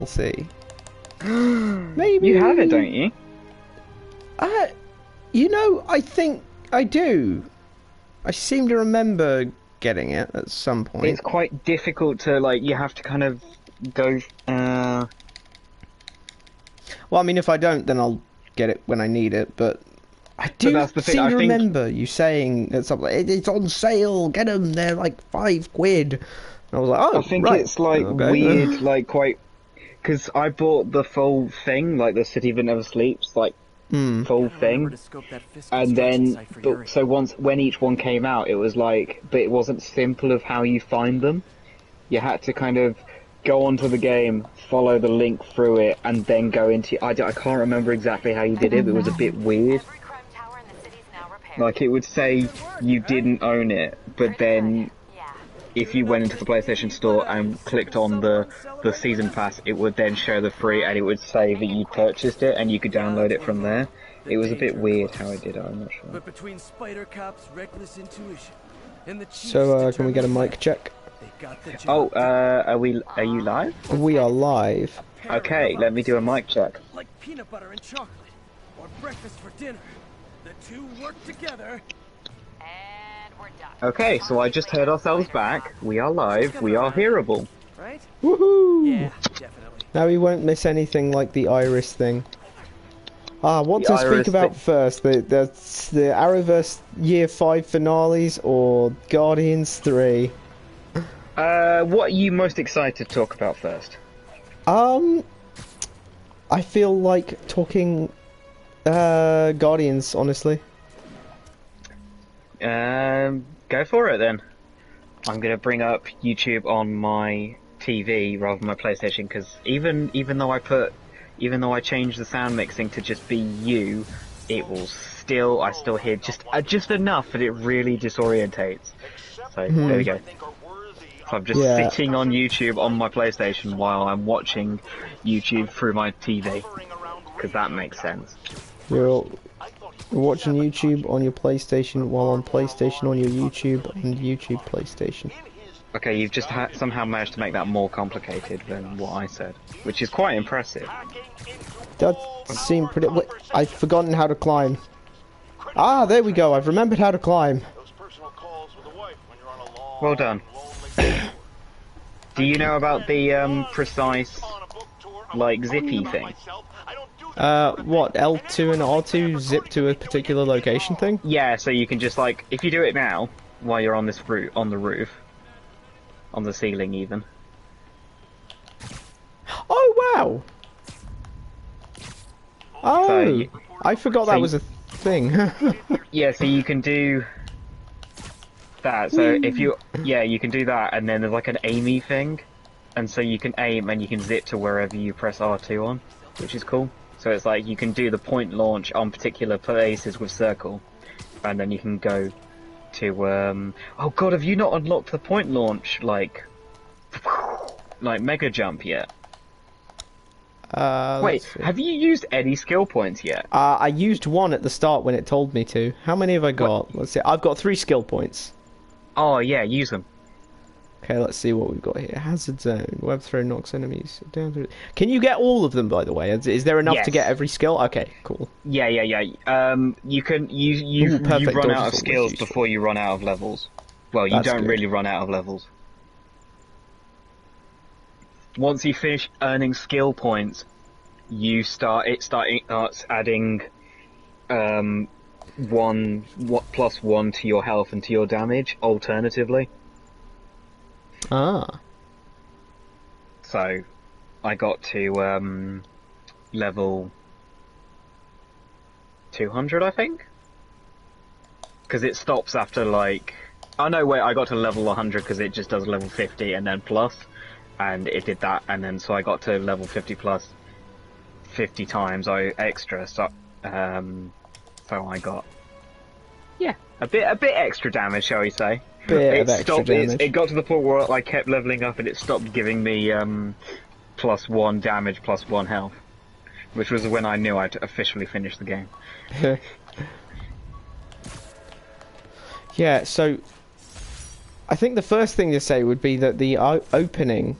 We'll see. Maybe You have it, don't you? You know, I think I do. I seem to remember getting it at some point. It's quite difficult to, like, you have to kind of go, Well, I mean, if I don't, then I'll get it when I need it, but I do that's the thing, seem I to think... remember you saying that something like, it's on sale, get them, they're like £5. And I was like, oh, I think right. it's, like, Okay. weird, like, quite... Because I bought the full thing, like, the City That Never Sleeps, like, full thing, and then, so when each one came out, it was like, but it wasn't simple of how you find them. You had to kind of go onto the game, follow the link through it, and then go into, I can't remember exactly how you did it, but it was a bit weird. Like, it would say you didn't own it, but then if you went into the PlayStation Store and clicked on the Season Pass, it would then show the free, and it would say that you purchased it, and you could download it from there. It was a bit weird how I did it, I'm not sure. But between Spider Cop's reckless intuition and the So, can we get a mic check? Oh, are you live? We are live. Okay, let me do a mic check. Like peanut butter and chocolate, or breakfast for dinner. The two work together. Okay, so I just heard ourselves back. We are live. We are hearable. Right? Woohoo! Yeah, definitely. Now we won't miss anything like the Iris thing. What to speak about first? The Arrowverse Year 5 finales or Guardians 3? What are you most excited to talk about first? I feel like talking Guardians, honestly. Go for it then. I'm gonna bring up YouTube on my TV rather than my PlayStation, because even though I changed the sound mixing to just be you, it will still, I still hear just enough that it really disorientates. So there we go. So I'm just sitting on YouTube on my PlayStation while I'm watching YouTube through my TV, because that makes sense. You're watching YouTube on your PlayStation while on PlayStation on your YouTube and YouTube PlayStation. Okay, you've just somehow managed to make that more complicated than what I said, which is quite impressive. That seemed pretty... I've forgotten how to climb. Ah, there we go. I've remembered how to climb. Well done. Do you know about the precise, like, zippy thing? What, L2 and R2 zip to a particular location thing? Yeah, so you can just, like, if you do it now, while you're on this on the roof, on the ceiling even. Oh, wow! Oh, So I forgot that was a thing. yeah, so you can do that. So if you can do that, and then there's like an aimy thing, and so you can aim and you can zip to wherever you press R2 on, which is cool. So it's like you can do the point launch on particular places with circle, and then you can go to oh god, have you not unlocked the point launch like mega jump yet? Wait, have you used any skill points yet? I used one at the start when it told me to. How many have I got? Let's see. I've got 3 skill points. Oh yeah, use them. Okay, let's see what we've got here. Hazard zone. Web throw knocks enemies down through. Can you get all of them, by the way? Is there enough to get every skill? Okay, cool. Yeah. You can you run out of skills before you run out of levels. Well, you don't really run out of levels. Once you finish earning skill points, it starts adding +1 to your health and to your damage alternatively. Ah. So I got to level 200, I think, because it stops after like, oh no wait, I got to level 100 because it just does level 50 and then plus, and it did that, and then so I got to level 50 plus 50 times extra, so I got a bit extra damage, shall we say. It got to the point where I kept leveling up and it stopped giving me +1 damage, +1 health, which was when I knew I'd officially finished the game. Yeah, so I think the first thing to say would be that the opening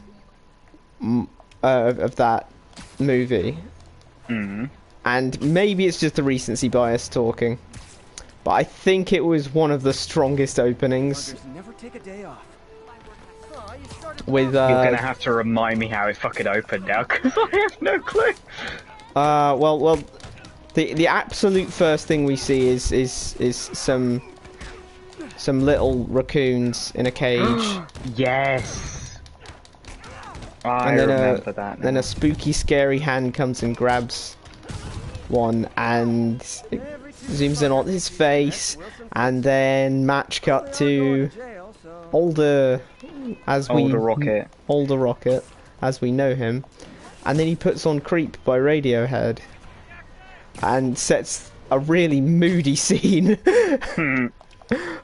of that movie. And maybe it's just the recency bias talking, but I think it was one of the strongest openings. Never take a day off. With you're gonna have to remind me how it fucking opened now, because I have no clue. Well, the absolute first thing we see is some little raccoons in a cage. Yes. I remember that now. Then a spooky, scary hand comes and grabs one, and it zooms in on his face, and then match cut to older Rocket, as we know him, and then he puts on Creep by Radiohead, and sets a really moody scene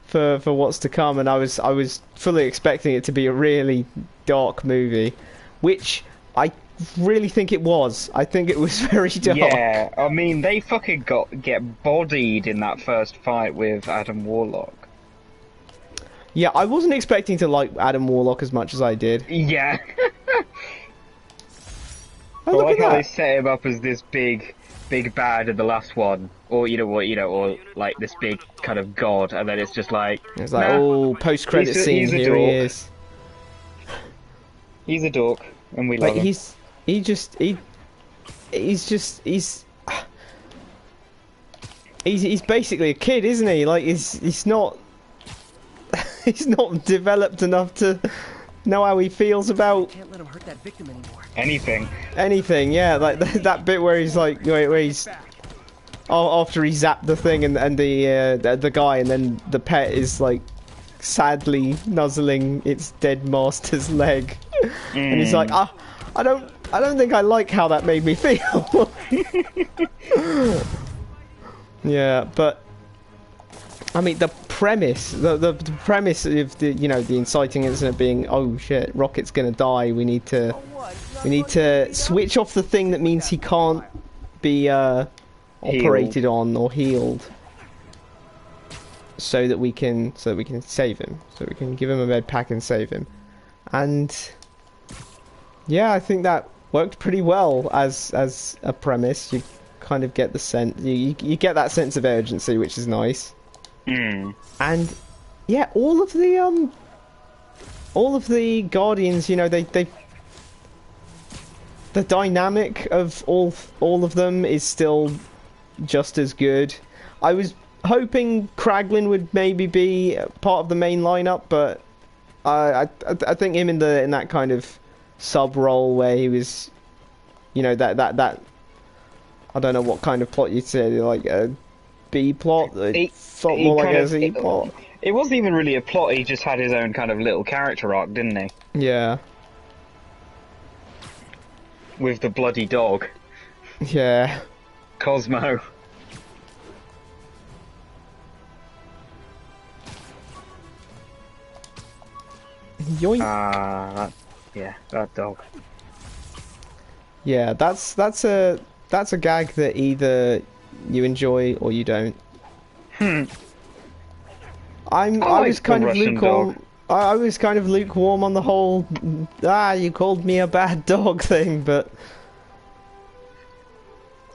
for what's to come. And I was fully expecting it to be a really dark movie, which I really think it was. I think it was very dark. Yeah, I mean, they fucking get bodied in that first fight with Adam Warlock. Yeah, I wasn't expecting to like Adam Warlock as much as I did. Yeah. Oh, I look like at how that. they set him up as this big bad in the last one, or or like this big kind of god, and then it's just like It's like, oh, post-credit scene, he's a here he dork. is. He's a dork, and we love Like, him. He's basically a kid, isn't he? Like, he's not he's not developed enough to know how he feels about Can't let him hurt that victim anymore. Anything. yeah, like that bit where he's like, where he's after he zapped the thing and the guy, and then the pet is like sadly nuzzling its dead master's leg, and he's like, I don't think I like how that made me feel. Yeah, but I mean, the premise of the the inciting incident being, oh shit, Rocket's gonna die. We need to switch off the thing that means he can't be operated on or healed, so that we can save him, so we can give him a med pack and save him. And yeah, I think that worked pretty well as a premise. You kind of get the sense, you get that sense of urgency, which is nice. And yeah, all of the Guardians, the dynamic of all of them is still just as good. I was hoping Kraglin would maybe be part of the main lineup, but I think him in that kind of sub role where he was, that I don't know what kind of plot you'd say, like a B plot. It felt more like a Z plot. It wasn't even really a plot. He just had his own kind of little character arc, didn't he? Yeah. With the bloody dog. Yeah. Cosmo. Yoink. That dog. Yeah, that's a gag that either you enjoy or you don't. I was kind of lukewarm. I was kind of lukewarm on the whole you called me a bad dog thing, but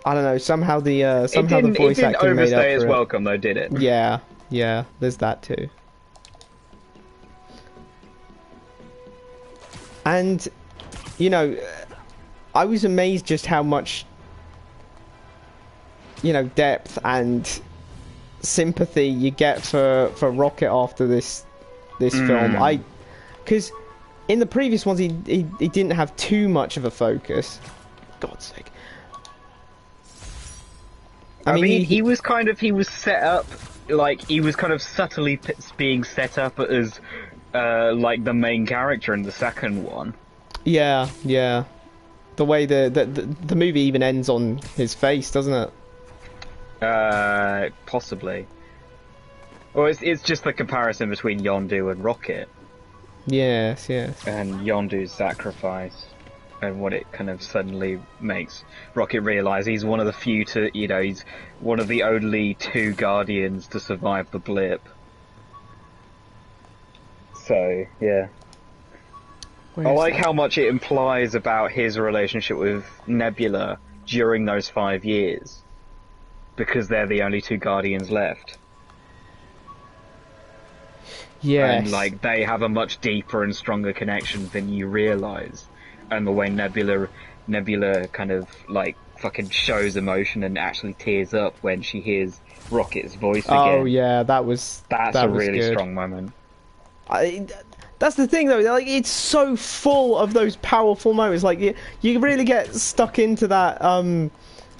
I don't know, somehow the voice acting made up for it. It didn't overstay its welcome though, did it? Yeah, there's that too. And I was amazed just how much depth and sympathy you get for Rocket after this film. Because in the previous ones he didn't have too much of a focus. God's sake. I mean he was set up, like he was kind of subtly being set up as like the main character in the second one. Yeah. The way the movie even ends on his face, doesn't it? Possibly. Well, it's just the comparison between Yondu and Rocket. Yes. And Yondu's sacrifice, and what it kind of suddenly makes Rocket realise he's one of the few he's one of the only two Guardians to survive the blip. So, yeah. I like how much it implies about his relationship with Nebula during those 5 years, because they're the only two Guardians left. Yes. And, like, they have a much deeper and stronger connection than you realise. And the way Nebula kind of, like, fucking shows emotion and actually tears up when she hears Rocket's voice again. Oh, yeah, that's a really strong moment. That's the thing, though. Like, it's so full of those powerful moments. Like, you really get stuck into that, in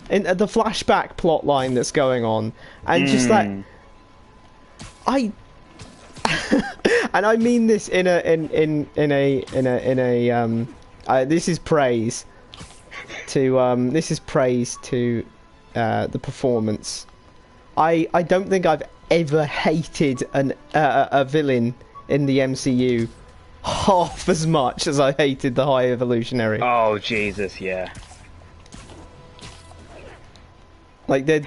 the flashback plot line that's going on, and just that. And I mean this in a this is praise to the performance. I don't think I've ever hated a villain in the MCU half as much as I hated the High Evolutionary. Oh Jesus, yeah. Like the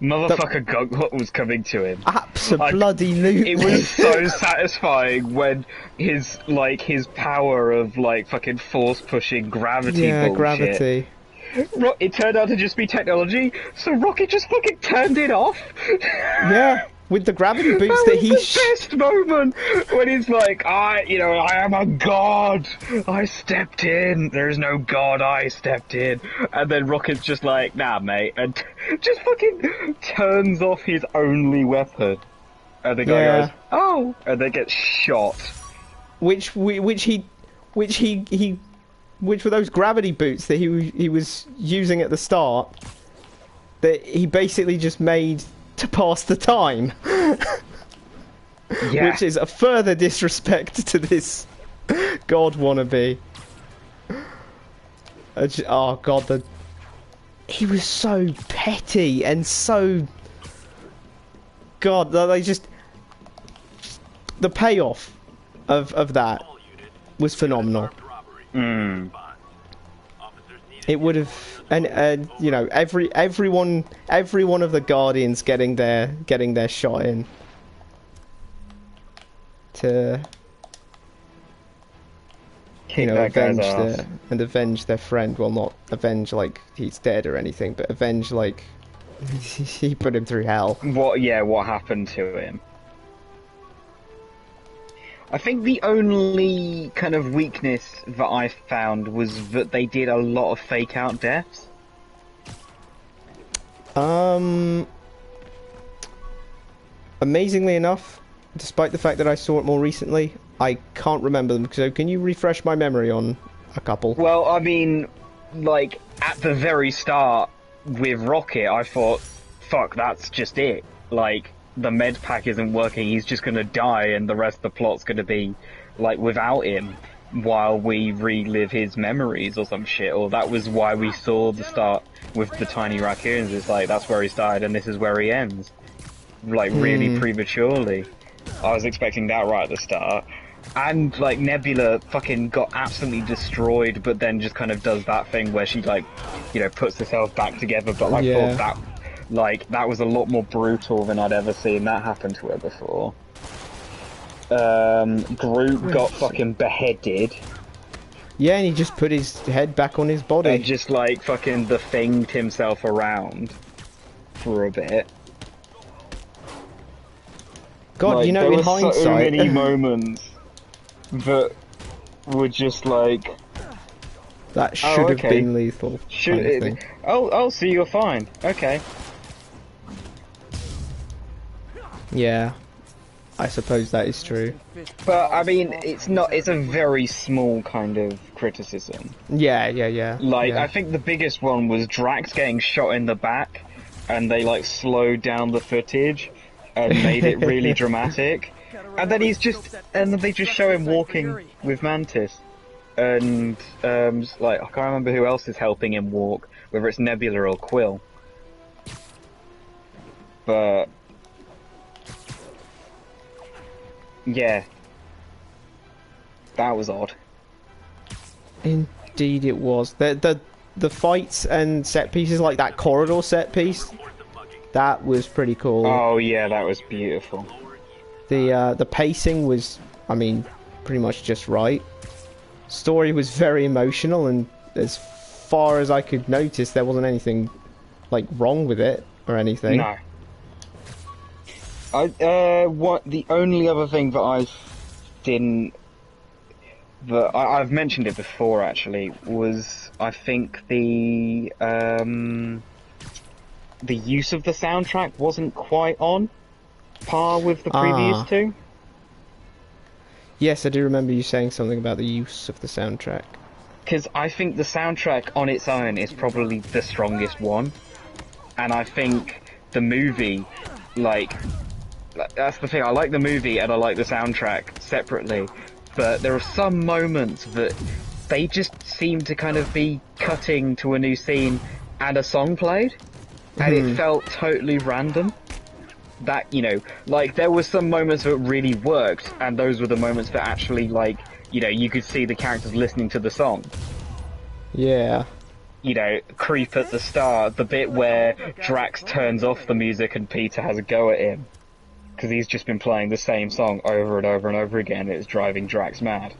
motherfucker got what was coming to him. Absolutely. It was so satisfying when his power of like fucking force pushing gravity bullshit. Gravity. It turned out to just be technology, so Rocket just fucking turned it off. Yeah, with the gravity boots that he. Was the best moment when he's like, I am a god. I stepped in. There's no god. I stepped in, and then Rocket's just like, nah, mate, and just fucking turns off his only weapon, and the guy goes, oh, and then gets shot. Which were those gravity boots that he was using at the start that he basically just made to pass the time. Yeah. Which is a further disrespect to this god wannabe. Oh god, he was so petty and so... God, they just... The payoff of that was phenomenal. It would have, and you know, every one of the Guardians getting their shot in to avenge their friend. Well, not avenge like he's dead or anything, but avenge like he put him through hell. What happened to him? I think the only kind of weakness that I found was that they did a lot of fake out deaths. Amazingly enough, despite the fact that I saw it more recently, I can't remember them. So can you refresh my memory on a couple? Well, I mean, like, at the very start with Rocket, I thought, fuck, that's just it. Like, the med pack isn't working, he's just gonna die, and the rest of the plot's gonna be, like, without him, while we relive his memories or some shit. Or that was why we saw the start with the tiny raccoons. It's like, that's where he started, and this is where he ends. Like, really prematurely. I was expecting that right at the start. And, like, Nebula fucking got absolutely destroyed, but then just kind of does that thing where she, like, you know, puts herself back together, but I thought that... Like, that was a lot more brutal than I'd ever seen that happen to her before. Groot got fucking beheaded. Yeah, and he just put his head back on his body. And just, like, fucking the thinged himself around for a bit. God, like, you know, in hindsight... There were so many moments that were just like... That should have been lethal. Should it? Oh, so you're fine. Okay. Yeah, I suppose that is true. But I mean, it's not. It's a very small kind of criticism. Yeah. Like, I think the biggest one was Drax getting shot in the back, and they like slowed down the footage and made it really dramatic. And then they just show him walking with Mantis. And, like, I can't remember who else is helping him walk, whether it's Nebula or Quill. But... yeah. That was odd. Indeed it was. The fights and set pieces, like that corridor set piece, that was pretty cool. Oh yeah, that was beautiful. The pacing was, I mean, pretty much just right. story was very emotional, and as far as I could notice, there wasn't anything like wrong with it or anything. No. What the only other thing that I've mentioned it before actually was I think the use of the soundtrack wasn't quite on par with the previous two. Yes, I do remember you saying something about the use of the soundtrack. Because I think the soundtrack on its own is probably the strongest one, and I think the movie, like, that's the thing. I like the movie and I like the soundtrack separately, but there are some moments that they just seem to kind of be cutting to a new scene and a song played, and it felt totally random. That, you know, like, there were some moments that really worked, and those were the moments that actually, like, you know, you could see the characters listening to the song. Yeah. You know, Creep at the start, the bit where Drax turns off the music and Peter has a go at him, because he's just been playing the same song over and over and over again, it's driving Drax mad.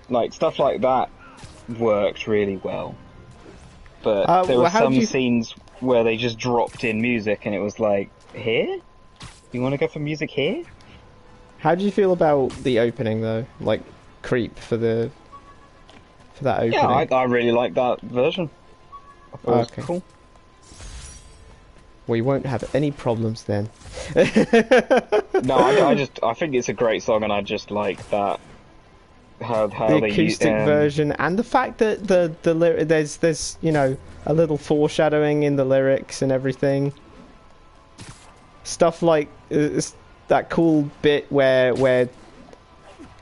Like, stuff like that worked really well. But there were some scenes where they just dropped in music and it was like, here? You want to go for music here? How do you feel about the opening though? Like, Creep for that opening? Yeah, I really like that version. I thought it was cool. We won't have any problems then. No, I think it's a great song, and I just like that how the they acoustic version, and the fact that there's you know, a little foreshadowing in the lyrics and everything. Stuff like that cool bit where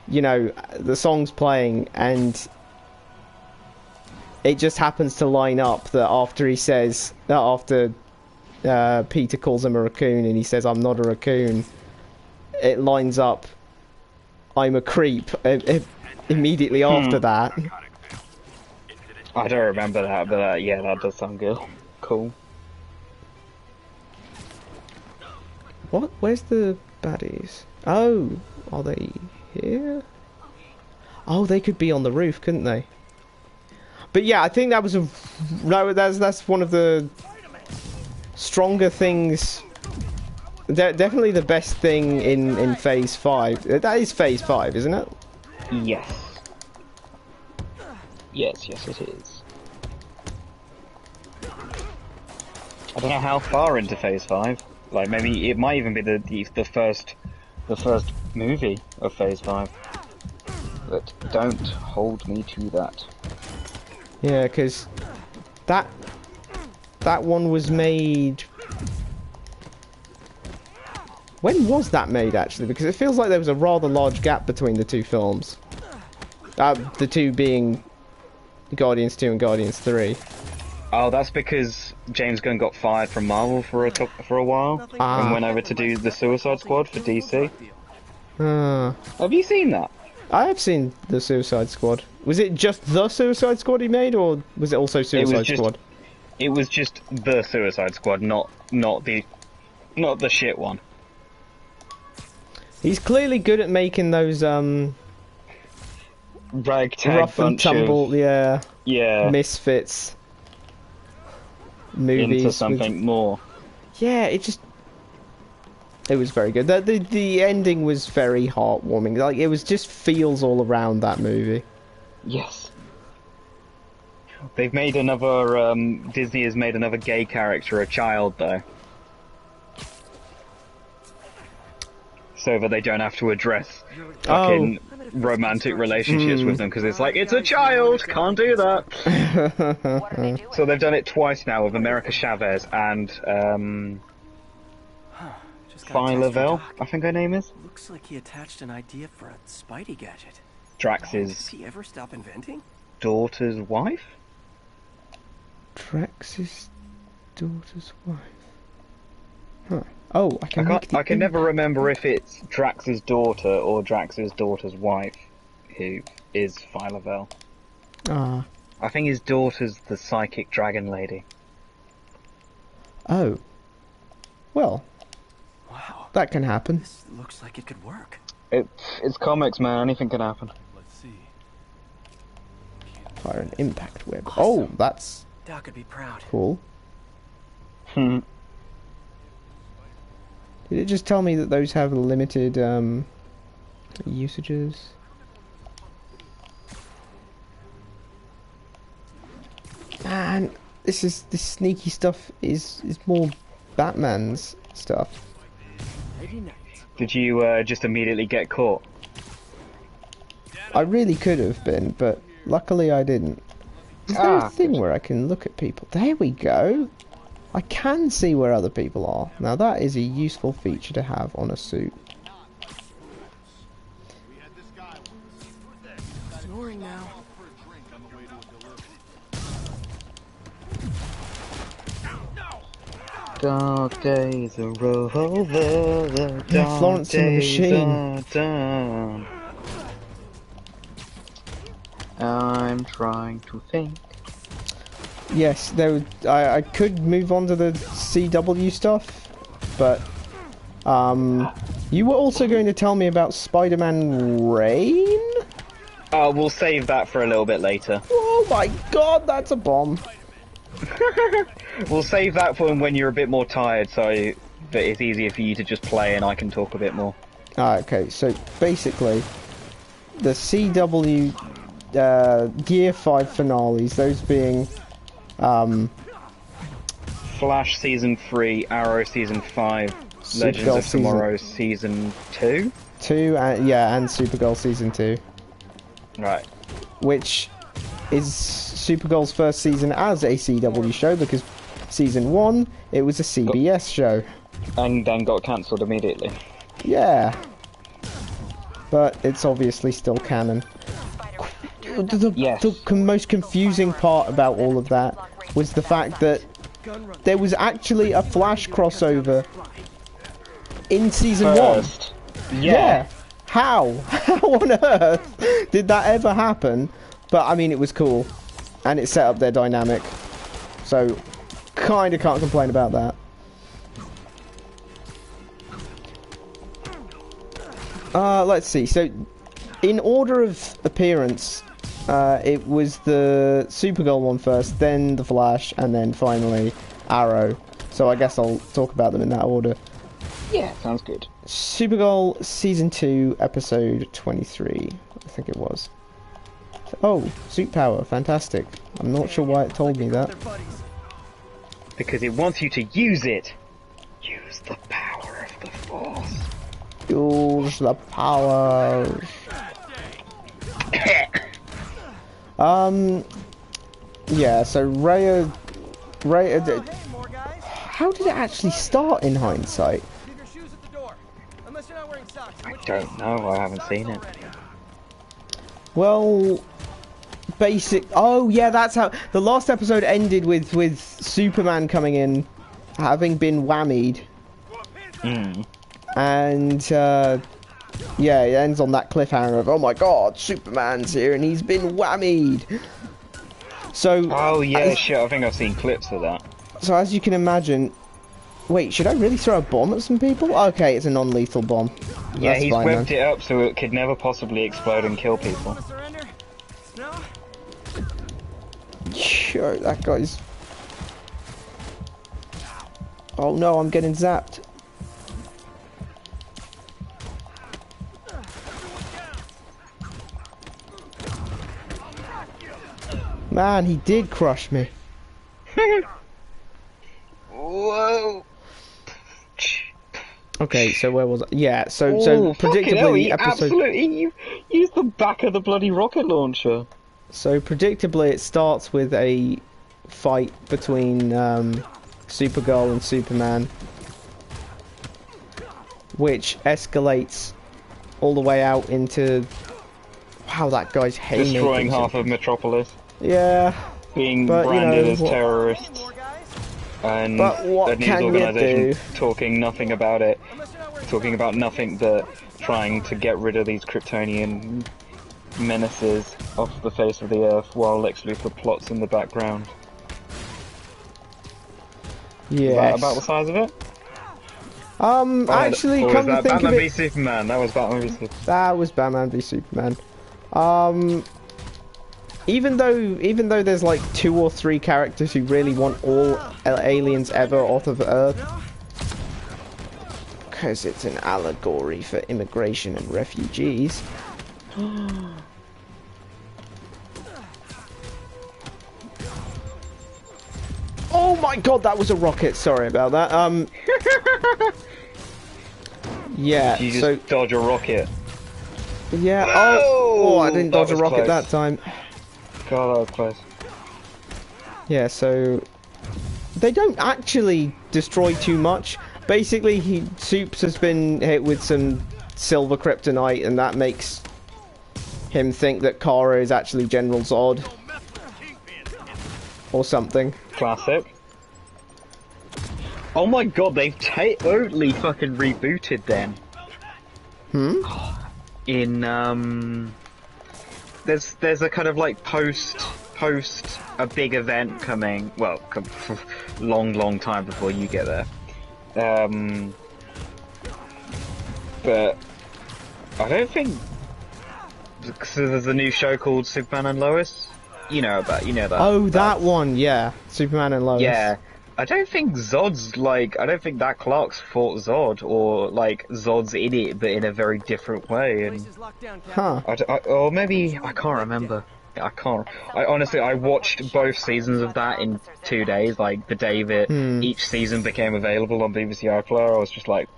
you know, the song's playing and it just happens to line up that after he says that after Peter calls him a raccoon and he says, "I'm not a raccoon," it lines up, "I'm a creep," immediately after that. I don't remember that, but yeah, that does sound good. Cool. What? Where's the baddies? Oh, are they here? Oh, they could be on the roof, couldn't they? But yeah, I think that was that's one of the stronger things. Definitely the best thing in Phase 5. That is Phase 5, isn't it? Yes. Yes, it is. I don't know how far into Phase 5. Like, maybe it might even be the first movie of Phase 5. But don't hold me to that. Yeah, because that one was made. When was that made, actually? Because it feels like there was a rather large gap between the two films. The two being Guardians 2 and Guardians 3. Oh, that's because James Gunn got fired from Marvel for a while and went over to do the Suicide Squad for DC. Have you seen that? I have seen the Suicide Squad. Was it just the Suicide Squad he made, or was it also Suicide Squad? It was just the Suicide Squad, not the shit one. He's clearly good at making those ragtag rough and tumble, yeah, misfits movies into something more. Yeah, it was very good. The ending was very heartwarming. Like, it was just feels all around that movie. Yes. They've made another Disney has made another gay character a child though, so that they don't have to address fucking romantic relationships with them, because it's like, it's a child, can't do that. So they've done it twice now with America Chavez and Phi Lavelle, I think her name is. Looks like he attached an idea for a Spidey gadget. Drax's Does he ever stop inventing? Daughter's wife? Drax's daughter's wife. Huh. Oh, I can never remember if it's Drax's daughter or Drax's daughter's wife who is Phi Lavelle. I think his daughter's the psychic dragon lady. Oh. Well. Wow. That can happen. This looks like it could work. It's comics, man. Anything can happen. Let's see. Fire an impact web. Oh, that's Doc could be proud. cool. Hmm. Did it just tell me that those have limited usages? Man, this sneaky stuff is more Batman's stuff. Maybe not. Did you just immediately get caught? I really could have been, but luckily I didn't. Is there a thing where I can look at people? There we go. I can see where other people are. Now that is a useful feature to have on a suit. Snoring now. Dark days are over, the dark Florence and the days Machine. are done. I'm trying to think. Yes, I could move on to the CW stuff, but you were also going to tell me about Spider-Man Rain? We'll save that for a little bit later. Oh my god, that's a bomb. We'll save that for when you're a bit more tired, so that it's easier for you to just play and I can talk a bit more. Okay, so basically, the CW Gear 5 finales, those being Flash Season 3, Arrow Season 5, Legends Supergirl of Tomorrow Season 2? 2, and Supergirl Season 2. Right. Which is Supergirl's first season as a CW show, because Season 1, it was a CBS show. And then got cancelled immediately. Yeah. But it's obviously still canon. The most confusing part about all of that was the fact that there was actually a Flash crossover in Season 1. Yeah. How? How on earth did that ever happen? But I mean, it was cool. And it set up their dynamic. So, kinda can't complain about that. Let's see. So, in order of appearance, it was the Supergirl one first, then the Flash, and then finally Arrow. So I guess I'll talk about them in that order. Yeah, sounds good. Supergirl Season 2, Episode 23, I think it was. Oh, suit power, fantastic. I'm not sure why it told me that. Because it wants you to use it. Use the power of the Force. Use the power. Yeah, so Raya, how did it actually start in hindsight? I don't know, I haven't seen it. Well, oh yeah, that's how, the last episode ended with Superman coming in, having been whammied. And, yeah, it ends on that cliffhanger of, oh my god, Superman's here and he's been whammied. So... Oh yeah, shit, I think I've seen clips of that. So as you can imagine... Wait, should I really throw a bomb at some people? Okay, it's a non-lethal bomb. Yeah, That's he's fine, webbed then. it up so it could never possibly explode and kill people. Sure, that guy's... Oh no, I'm getting zapped. Man, he did crush me. Whoa. Okay, so where was I? Yeah, so predictably the episode... Absolutely, use the back of the bloody rocket launcher. So predictably it starts with a fight between Supergirl and Superman, which escalates all the way out into... Wow, that guy's haymaking. Destroying half of Metropolis. Yeah. Being but, branded you know, as terrorists. And but what the can news you organisation do? talking nothing about it. Talking about nothing but trying to get rid of these Kryptonian menaces off the face of the earth while Lex Luthor plots in the background. Yeah. Is that about the size of it? Actually, or come was to that think of Batman v it, Superman? That was Batman v Superman. that was Batman v Superman. Even though there's like 2 or 3 characters who really want all aliens ever off of Earth, because it's an allegory for immigration and refugees. Oh my god, that was a rocket. Sorry about that. Yeah. You just so dodge a rocket. yeah. Whoa! Oh, I didn't That dodge a was rocket close. that time. God, that was close. Yeah. So they don't actually destroy too much. Basically, Soups has been hit with some silver kryptonite, and that makes him think that Kara is actually General Zod or something. Classic. Oh my god, they've totally fucking rebooted them. In there's a kind of like post a big event coming. Well, long time before you get there. But I don't think. So there's a new show called Superman and Lois. You know that. Oh, that one, yeah. Superman and Lois. Yeah. I don't think Zod's like. I don't think that Clark's fought Zod, or like Zod's in it, but in a very different way. And Huh. or maybe I can't remember. I can't. I honestly, I watched both seasons of that in 2 days. Like the day that each season became available on BBC iPlayer, I was just like,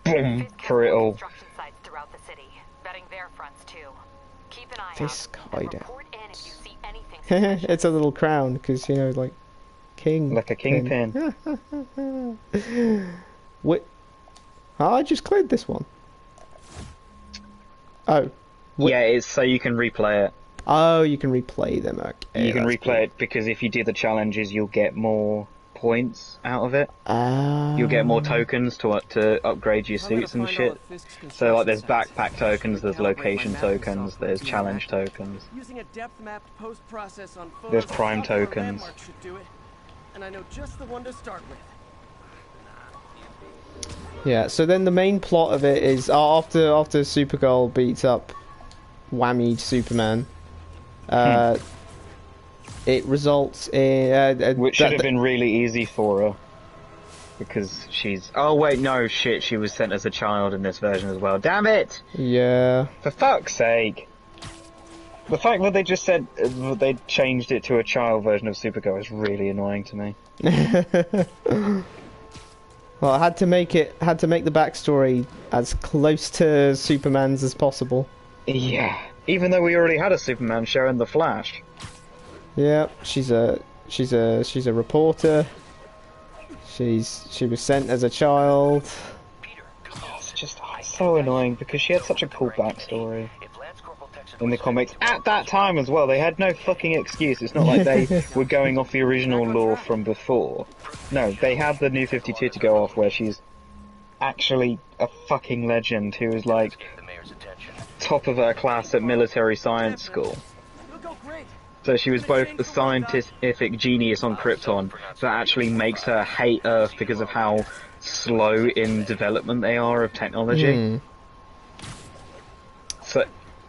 boom, for it all. This guy. It's a little crown, because, you know, like, king. Like a kingpin. What? Oh, I just cleared this one. Oh. Yeah, it's so you can replay it. Oh, you can replay them. Okay, You can that's replay it because if you do the challenges, you'll get more points out of it. cool. You'll get more tokens to upgrade your suits and shit. So like there's backpack tokens, there's location tokens, there's challenge tokens. Using a depth mapped post-process on photos There's of crime popular tokens. landmarks should do it. And I know just the one to start with. Yeah, so then the main plot of it is after Supergirl beats up whammied Superman, it results in Which should have been really easy for her. Because she's... Oh wait, no, shit, she was sent as a child in this version as well. Damn it! Yeah. For fuck's sake! The fact that they just said they changed it to a child version of Supergirl is really annoying to me. Well, I had to make the backstory as close to Superman's as possible. Yeah. Even though we already had a Superman show in The Flash. Yeah, she's a reporter. She was sent as a child. It's just so annoying because she had such a cool backstory in the comics at that time as well. They had no fucking excuse. It's not like they were going off the original lore from before. No, they had the New 52 to go off where she's actually a fucking legend who is like top of her class at military science school. So she was both a scientific genius on Krypton that actually makes her hate Earth because of how slow in development they are of technology. So,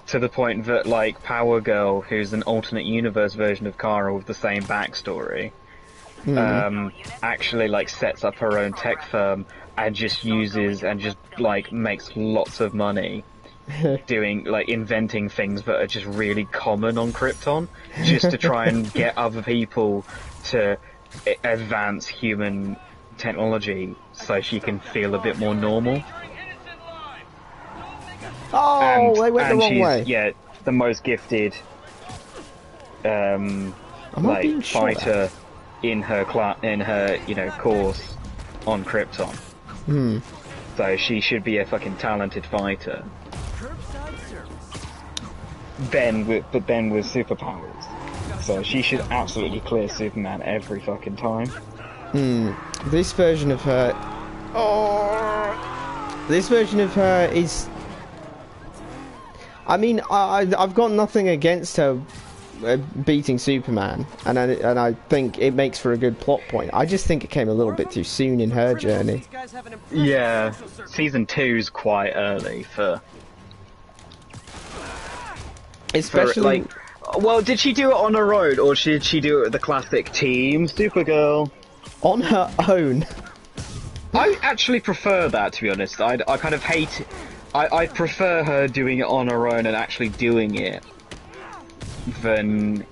to the point that, like, Power Girl, who's an alternate universe version of Kara with the same backstory, actually, like, sets up her own tech firm and just makes lots of money doing, like, inventing things that are just really common on Krypton, just to try and get other people to advance human technology so she can feel a bit more normal. Oh, they went the wrong way. Yeah, the most gifted like fighter in her course on Krypton. So she should be a fucking talented fighter. But then with superpowers. So she should absolutely clear Superman every fucking time. This version of her... This version of her is... I mean, I've got nothing against her beating Superman, and I think it makes for a good plot point. I just think it came a little bit too soon in her journey. Yeah, season 2's quite early for. Especially, like, well, did she do it on her own, or did she do it with the classic Team Supergirl? On her own. I actually prefer that, to be honest. I kind of hate. I prefer her doing it on her own and actually doing it than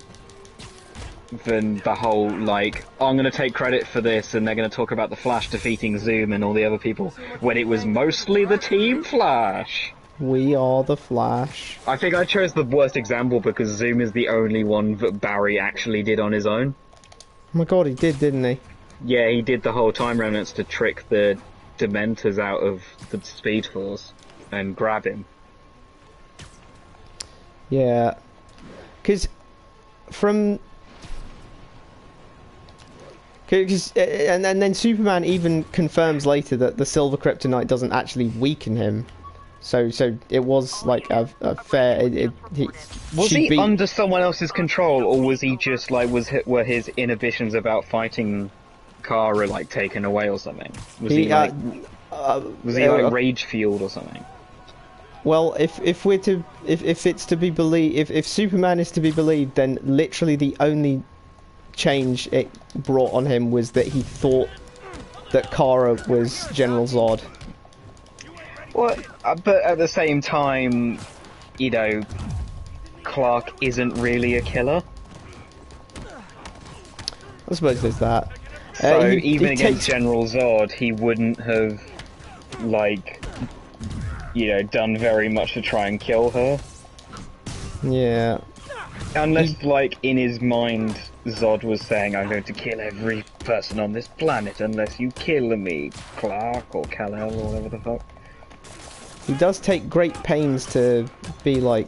the whole, like, oh, I'm going to take credit for this and they're going to talk about the Flash defeating Zoom and all the other people, when it was mostly the Team Flash. We are the Flash. I think I chose the worst example because Zoom is the only one that Barry actually did on his own. Oh my god, he did, didn't he? Yeah, he did the whole Time Remnants to trick the Dementors out of the Speed Force and grab him. Yeah. Because from... and then Superman even confirms later that the silver kryptonite doesn't actually weaken him. So it was like a fair. Was he under someone else's control, or was he just like were his inhibitions about fighting Kara like taken away or something? Was he like rage fueled or something? Well, if it's to be believed, if Superman is to be believed, then literally the only change it brought on him was that he thought that Kara was General Zod. Well, but at the same time, you know, Clark isn't really a killer. I suppose there's that. So even against General Zod, he wouldn't have, like, you know, done very much to try and kill her. Yeah. Unless, like, in his mind, Zod was saying, I'm going to kill every person on this planet unless you kill me, Clark, or Kal-El, or whatever the fuck. He does take great pains to be like...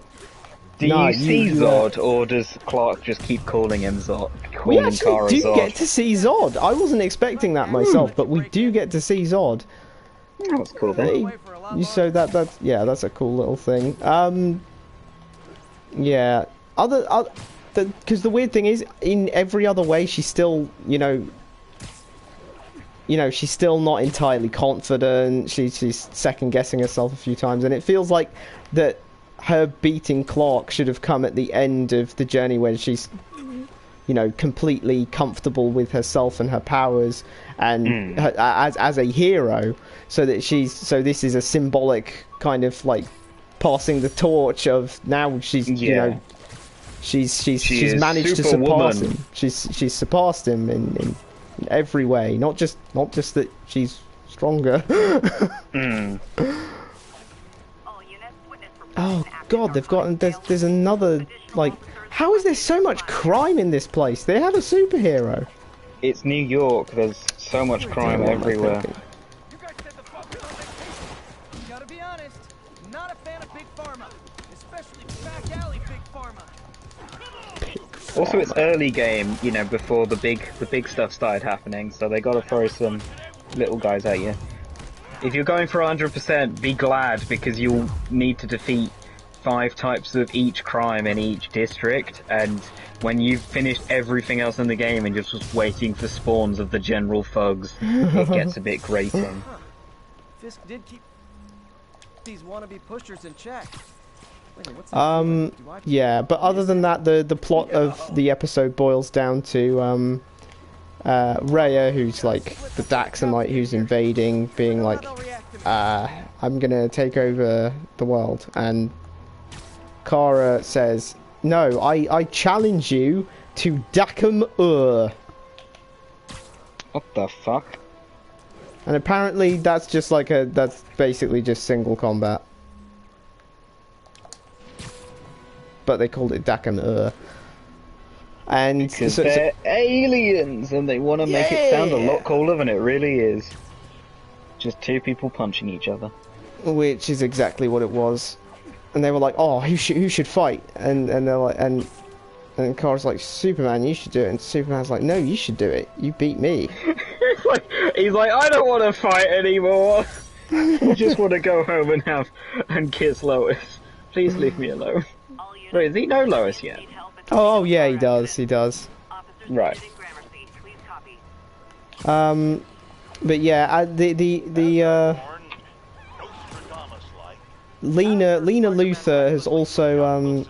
Do you see Zod, or does Clark just keep calling him Zod? We actually do get to see Zod. I wasn't expecting that myself, but we do get to see Zod. Oh, that's cool then. So that's a cool little thing. Yeah. Because the weird thing is, in every other way, she's still, you know, she's still not entirely confident. She's second guessing herself a few times, and it feels like that her beating Clark should have come at the end of the journey when she's, you know, completely comfortable with herself and her powers, and as a hero. So that this is a symbolic kind of like passing the torch of now she's you know. She's managed to surpass him. She's surpassed him in every way. Not just that she's stronger. Oh god, they've gotten there's another, like, how is there so much crime in this place? They have a superhero. It's New York. There's so much crime everywhere. You guys said the fuck you gotta be honest, not a fan of Big Pharma, especially back alley Big Pharma. Also, it's early game, you know, before the big stuff started happening, so they gotta throw some little guys at you. If you're going for 100%, be glad, because you'll need to defeat 5 types of each crime in each district, and when you've finished everything else in the game and you're just waiting for spawns of the general thugs, it gets a bit grating. Fisk did keep these wannabe pushers in check. Yeah, but other than that, the plot of the episode boils down to Rhea, who's like the Daxamite who's invading, being like, I'm gonna take over the world, and Kara says, no, I challenge you to Dakam-ur. What the fuck? And apparently that's just like that's basically just single combat. But they called it Dakam-ur. And because they're aliens and they want to make it sound a lot cooler than it really is. Just 2 people punching each other. Which is exactly what it was. And they were like, oh, who should fight? And they're like, and Kara's like, Superman, you should do it. And Superman's like, no, you should do it. You beat me. he's like, I don't want to fight anymore. I just want to go home and kiss Lois. Please leave me alone. Wait, does he know Lois yet? Oh yeah, he does. He does. Right. But yeah, Lena Luthor has also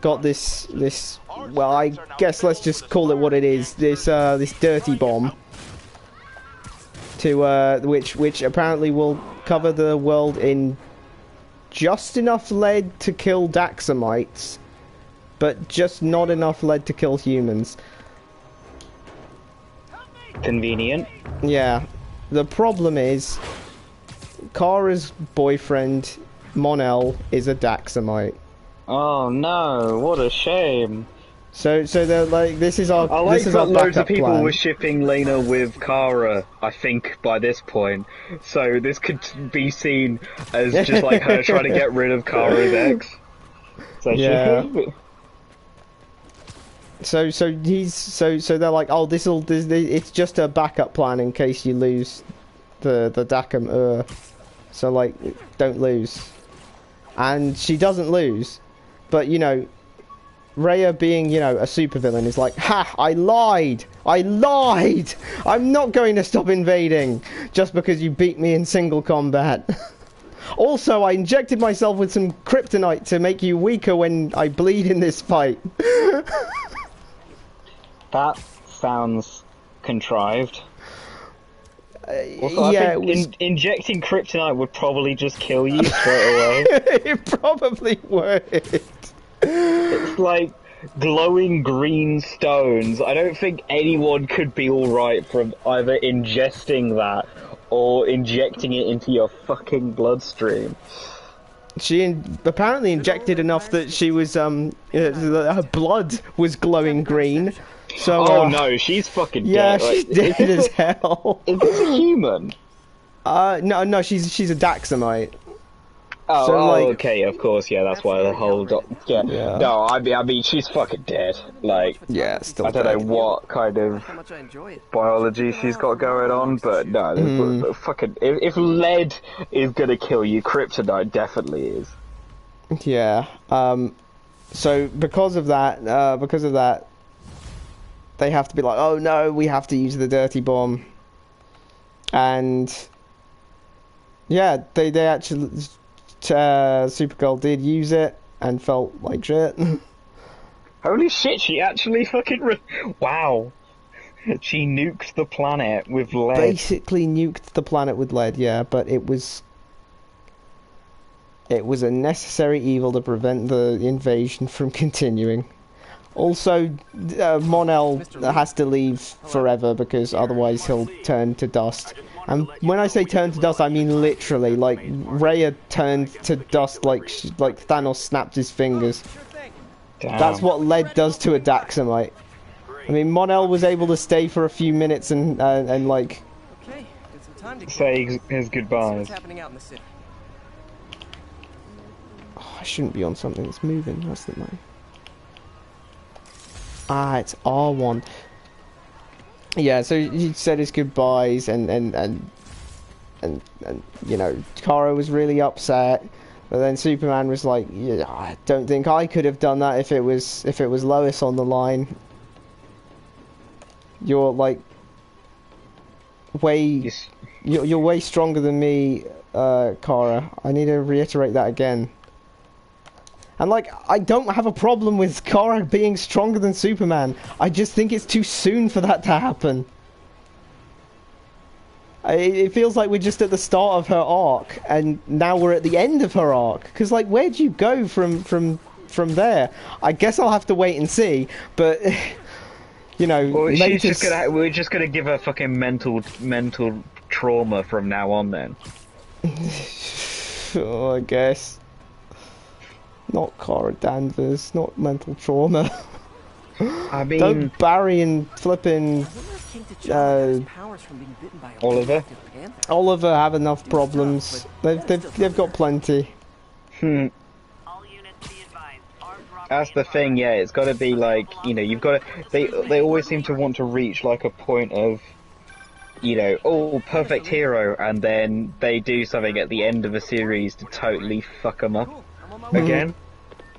got this. Well, I guess let's just call it what it is. This dirty bomb. To which apparently will cover the world in just enough lead to kill Daxamites, but just not enough lead to kill humans. Convenient. Yeah. The problem is, Kara's boyfriend, Mon-El, is a Daxamite. Oh no, what a shame. So they're like, this is our I like this is that our loads of backup people plan. were shipping Lena with Kara, I think, by this point. So this could be seen as just like her trying to get rid of Kara's ex. So Yeah. So they're like, oh, it's just a backup plan in case you lose the Dakam. So like, don't lose. And she doesn't lose, but you know, Rhea being, you know, a supervillain is like, ha! I lied! I'm not going to stop invading just because you beat me in single combat. Also, I injected myself with some kryptonite to make you weaker when I bleed in this fight. That sounds contrived. Also, yeah, I think injecting kryptonite would probably just kill you straight away. It probably would. It's like glowing green stones. I don't think anyone could be alright from either ingesting that or injecting it into your fucking bloodstream. She apparently injected enough that she was, her blood was glowing green. So, oh no, she's fucking dead. Yeah, Like, she's dead as hell. Is this a human? No, she's a Daxamite. Oh, So, like, okay, of course, yeah, that's why the whole yeah. No, I mean, she's fucking dead. Like, yeah, still I don't know dead. what kind of How much I enjoy it. biology she's got going on, but no, fucking, if lead is gonna kill you, kryptonite definitely is. Yeah. So because of that, they have to be like, oh no, we have to use the dirty bomb. And yeah, they actually, Supergirl did use it and felt like shit. Holy shit, she actually fucking wow. She nuked the planet with lead. Basically nuked the planet with lead, yeah, but it was a necessary evil to prevent the invasion from continuing. Also, Mon-El has to leave forever because otherwise he'll turn to dust. And when I say turn to dust, I mean literally. Like, Rhea turned to dust like Thanos snapped his fingers. Damn. That's what lead does to a Daxamite. I mean, Mon-El was able to stay for a few minutes and like... Okay, get some time to say his see goodbyes. what's happening out in the city. Oh, I shouldn't be on something that's moving. That's the main. Ah, it's R1. Yeah, so he said his goodbyes, and you know, Kara was really upset, but then Superman was like, yeah, I don't think I could have done that if it was Lois on the line. You're like way you're way stronger than me, Kara. I need to reiterate that again. And like, I don't have a problem with Kara being stronger than Superman. I just think it's too soon for that to happen. It feels like we're just at the start of her arc, and now we're at the end of her arc. Because like, where'd you go from there? I guess I'll have to wait and see. But you know, Well, we're just gonna give her fucking mental trauma from now on then. Oh, I guess. Not Kara Danvers, not mental trauma. I mean, Don't Barry and flipping Oliver. Oliver have enough problems. They've got plenty. That's the thing, yeah. It's got to be like, you know, you've got to. They always seem to want to reach like a point of, you know, oh, perfect hero, and then they do something at the end of a series to totally fuck them up again,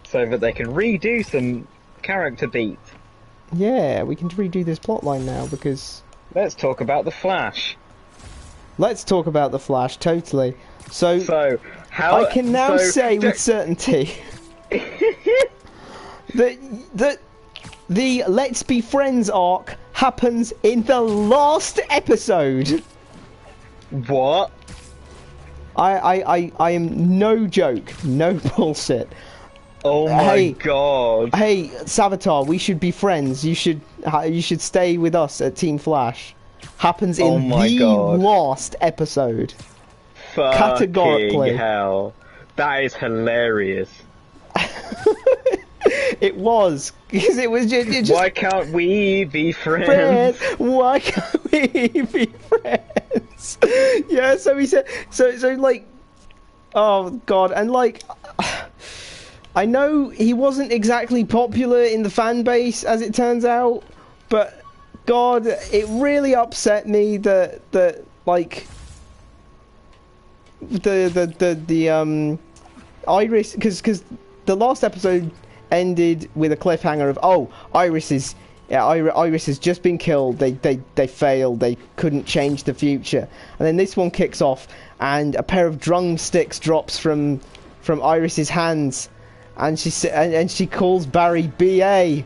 so that they can redo some character beat. Yeah, we can redo this plotline now because... Let's talk about the Flash. Let's talk about the Flash, totally. So how... I can now say with certainty that the Let's Be Friends arc happens in the last episode. What? I am no joke, no bullshit. Oh my god. Hey, Savitar, we should be friends. You should stay with us at Team Flash. Happens in last episode. Fucking categorically. Hell. That is hilarious. It was, because it was just... Why can't we be friends? Why can't we be friends? Yeah, so he said... So like... Oh, God, and like... I know he wasn't exactly popular in the fan base, as it turns out, but God, it really upset me that like the Iris, because the last episode ended with a cliffhanger of Iris has just been killed. They failed. They couldn't change the future, and then this one kicks off, and a pair of drumsticks drops from Iris's hands. And she calls Barry BA,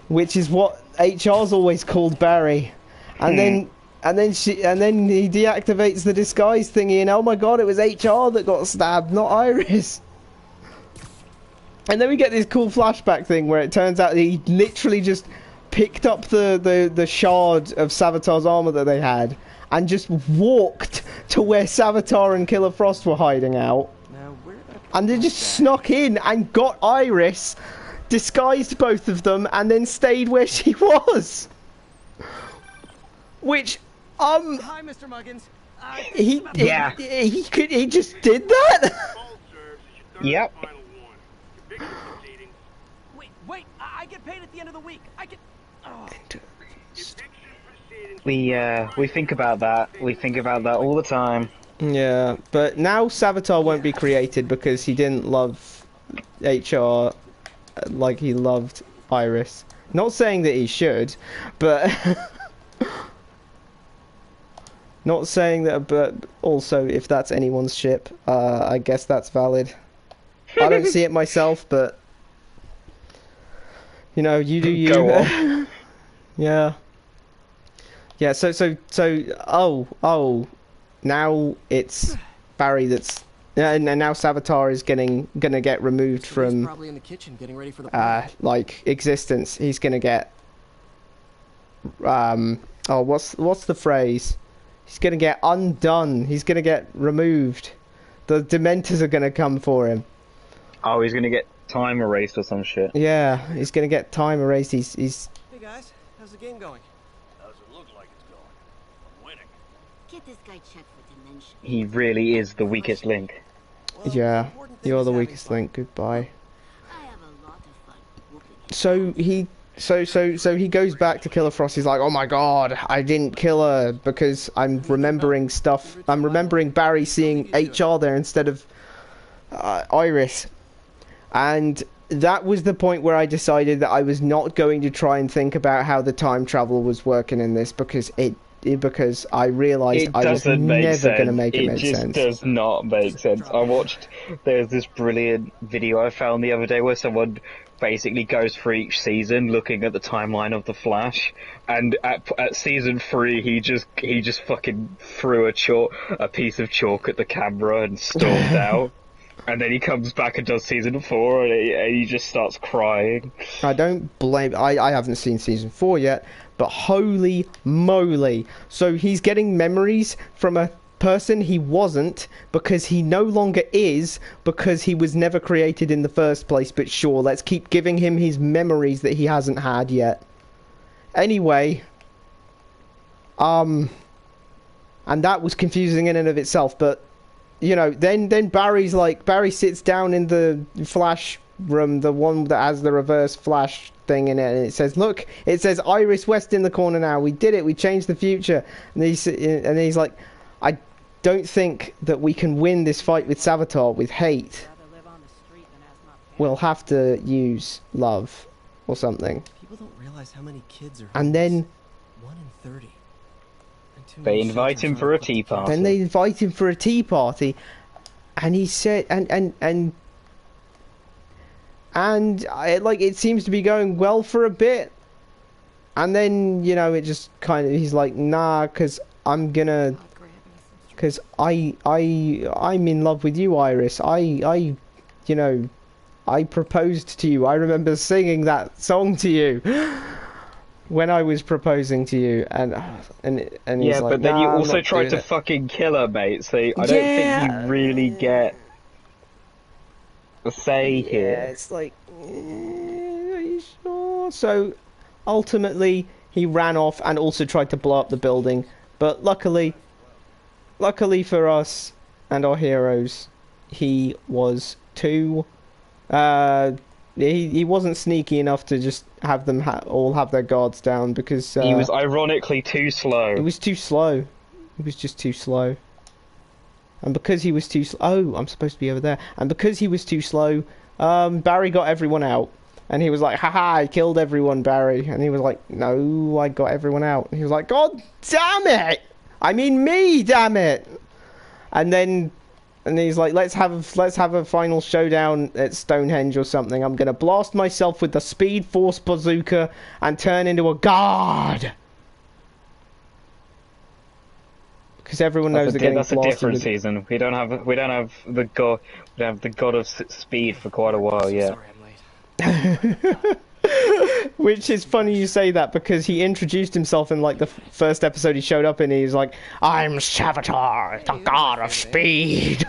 which is what HR's always called Barry. And then he deactivates the disguise thingy, and oh my god, it was HR that got stabbed, not Iris. And then we get this cool flashback thing where it turns out he literally just picked up the shard of Savitar's armor that they had and just walked to where Savitar and Killer Frost were hiding out. And they just snuck in and got Iris, disguised both of them, and then stayed where she was. Which, Hi, Mr. Muggins. he just did that? Yep. Wait, I get paid at the end of the week. I get... Oh. We think about that. We think about that all the time. Yeah, but now Savitar won't be created because he didn't love HR like he loved Iris. Not saying that he should, but... Not saying that, but also if that's anyone's ship, I guess that's valid. I don't see it myself, but... You know, you do you. Go on. Yeah. Yeah, so, now it's Barry that's... and now Savitar is gonna get removed from... He's probably in the kitchen getting ready for the like, existence. He's gonna get... what's the phrase? He's gonna get undone. He's gonna get removed. The Dementors are gonna come for him. Oh, he's gonna get time erased or some shit. Yeah, he's gonna get time erased. He's... Hey guys, how's the game going? How's it look like it's going? I'm winning. Get this guy checked for dementia. He really is the weakest link. Well, Yeah, important thing you're is the having weakest fun. link. Goodbye. I have a lot of fun whooping him. So he goes back to Killer Frost. He's like, oh my god, I didn't kill her because I'm remembering stuff. I'm remembering Barry seeing HR there instead of Iris. And that was the point where I decided that I was not going to try and think about how the time travel was working in this because because I realised I was never going to make it make sense. It just does not make sense. There's this brilliant video I found the other day where someone basically goes through each season looking at the timeline of the Flash, and at season 3 he just fucking threw a piece of chalk at the camera and stormed out. And then he comes back and does season 4, and he just starts crying. I don't blame... I haven't seen season 4 yet, but holy moly. So he's getting memories from a person he wasn't, because he no longer is, because he was never created in the first place. But sure, let's keep giving him his memories that he hasn't had yet. Anyway. And that was confusing in and of itself, but... You know, then Barry sits down in the Flash room, the one that has the reverse Flash thing in it, and it says, look, it says Iris West in the corner now. We did it. We changed the future. And he's like, I don't think that we can win this fight with Savitar with hate. We'll have to use love. or something. People don't realize how many kids are And then 1 in 30. And too They many invite shelters him aren't for a equipped tea to care. party. then they invite him for a tea party, and he said, and it seems to be going well for a bit, and then you know it just kind of he's like, nah, because I'm gonna, because I'm in love with you, Iris. I you know, I proposed to you. I remember singing that song to you when I was proposing to you, and he's Yeah, like, but then nah, you I'm also not tried doing to it. fucking kill her, mate, so I don't think you really get a say Yeah, here. it's like, are you sure? So, ultimately, he ran off and also tried to blow up the building. But luckily for us and our heroes, he was too. He wasn't sneaky enough to just have them all have their guards down, because He was ironically too slow. it was too slow. He was just too slow. And because he was too oh, I'm supposed to be over there. And because he was too slow, Barry got everyone out. And he was like, haha, I killed everyone, Barry. And he was like, no, I got everyone out. And he was like, God damn it! I mean me, damn it! And he's like, let's have a final showdown at Stonehenge or something. I'm gonna blast myself with the Speed Force bazooka and turn into a god. Because everyone knows they're getting That's a blasted different with... season. We don't have the god of speed for quite a while yet. Sorry I'm late. Which is funny you say that, because he introduced himself in like the first episode he showed up in. He's like, I'm Savitar, the god of speed.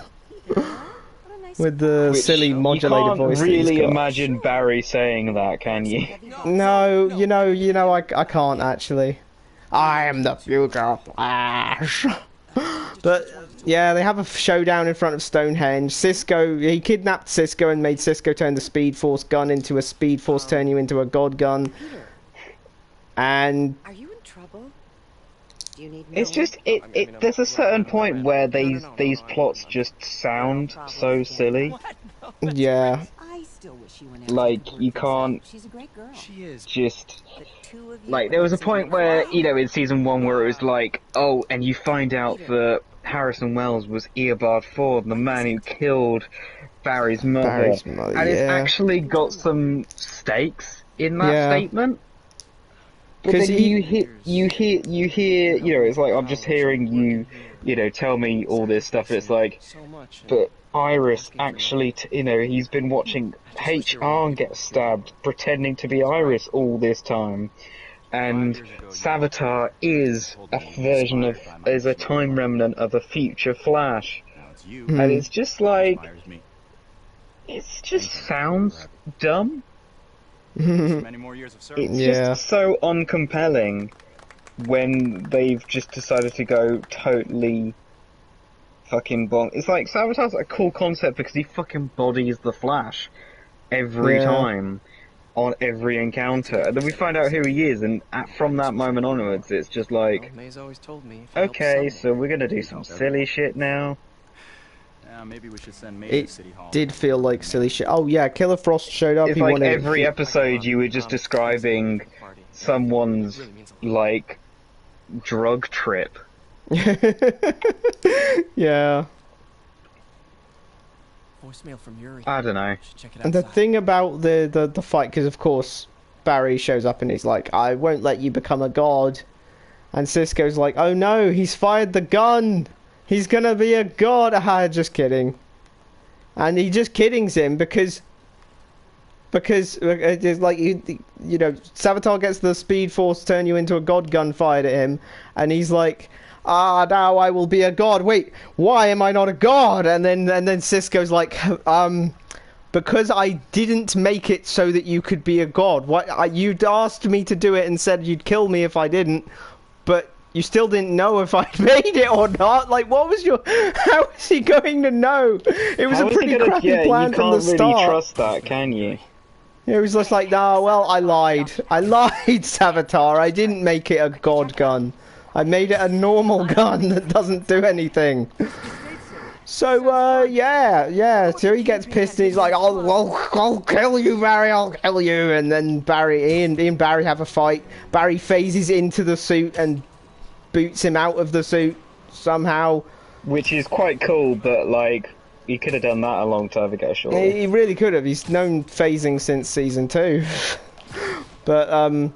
With the silly modulated voice. You that can't he's really got. imagine Barry saying that, can you? No, you know, I can't actually. I am the future Flash. But yeah, they have a showdown in front of Stonehenge. Cisco, he kidnapped Cisco and made Cisco turn the Speed Force gun into a Speed Force turn you into a God gun. And Are you in trouble? Do you need It's just there's a certain point where these plots just sound so silly. yeah, I still wish you and Like you can't She's a great girl. She is. just The two of you like there was a point where in season 1 where it was like, oh, and you find out that Harrison Wells was Eobard Ford, the man who killed Barry's mother, and it's actually got some stakes in that statement. But then you hear, you know, it's like I'm just hearing you know, tell me all this stuff. It's like, but Iris actually, you know, he's been watching HR get stabbed, pretending to be Iris all this time, and Savitar is is a time remnant of a future Flash, and it's just like, it just sounds dumb. It's just so uncompelling when they've just decided to go totally fucking bonk. It's like Savitar's a cool concept because he fucking bodies the Flash every time on every encounter, and then we find out who he is, and from that moment onwards, it's just like, okay, so we're gonna do some silly shit now. Maybe we should send May to City Hall. It did feel like silly shit. Oh yeah, Killer Frost showed up. It's he like wanted every episode you were just describing someone's like drug trip. Yeah. Voicemail from Yuri. I don't know. And the thing about the fight, because of course Barry shows up and he's like, I won't let you become a god, and Cisco's like, oh no, he's fired the gun. He's gonna be a god. Just kidding. And he just kiddings him because it's like, you know, Savitar gets the Speed Force turn you into a god gun fired at him, and he's like, now I will be a god. Wait, why am I not a god? And then Cisco's like, because I didn't make it so that you could be a god. You'd asked me to do it and said you'd kill me if I didn't, but you still didn't know if I'd made it or not. Like, what was your... How was he going to know? It was a pretty crappy plan from the start. You can't really trust that, can you? It was just like, nah, well, I lied. I lied, Savitar. I didn't make it a god gun. I made it a normal gun that doesn't do anything. So, yeah. So he gets pissed and he's like, I'll kill you, Barry, I'll kill you. And then he and Barry have a fight. Barry phases into the suit and boots him out of the suit somehow. Which is quite cool, but, like, he could have done that a long time ago, surely. He really could have. He's known phasing since season 2. But,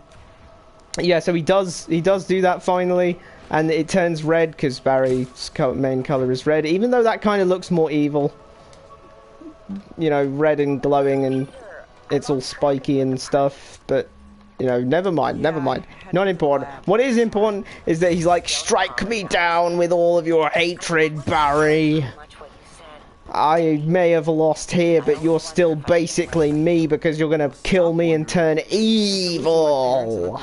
yeah, so he does do that finally. And it turns red because Barry's main colour is red, even though that kind of looks more evil. You know, red and glowing, and it's all spiky and stuff. But, you know, never mind. Not important. What is important is that he's like, strike me down with all of your hatred, Barry. I may have lost here, but you're still basically me because you're going to kill me and turn evil.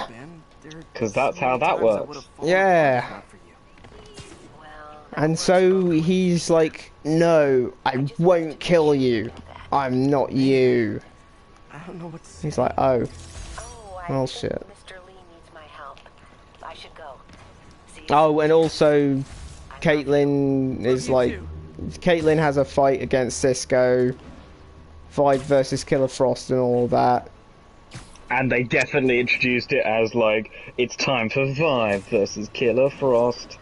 Because that's how that works. Yeah. And so he's like, no, I won't kill you. I'm not you. I don't know what to say. He's like, oh. Oh, shit. Mr. Lee needs my help. I should go. Oh, and also, Caitlin is like, Caitlin has a fight against Cisco. Vibe versus Killer Frost and all that. And they definitely introduced it as, like, it's time for Vibe versus Killer Frost.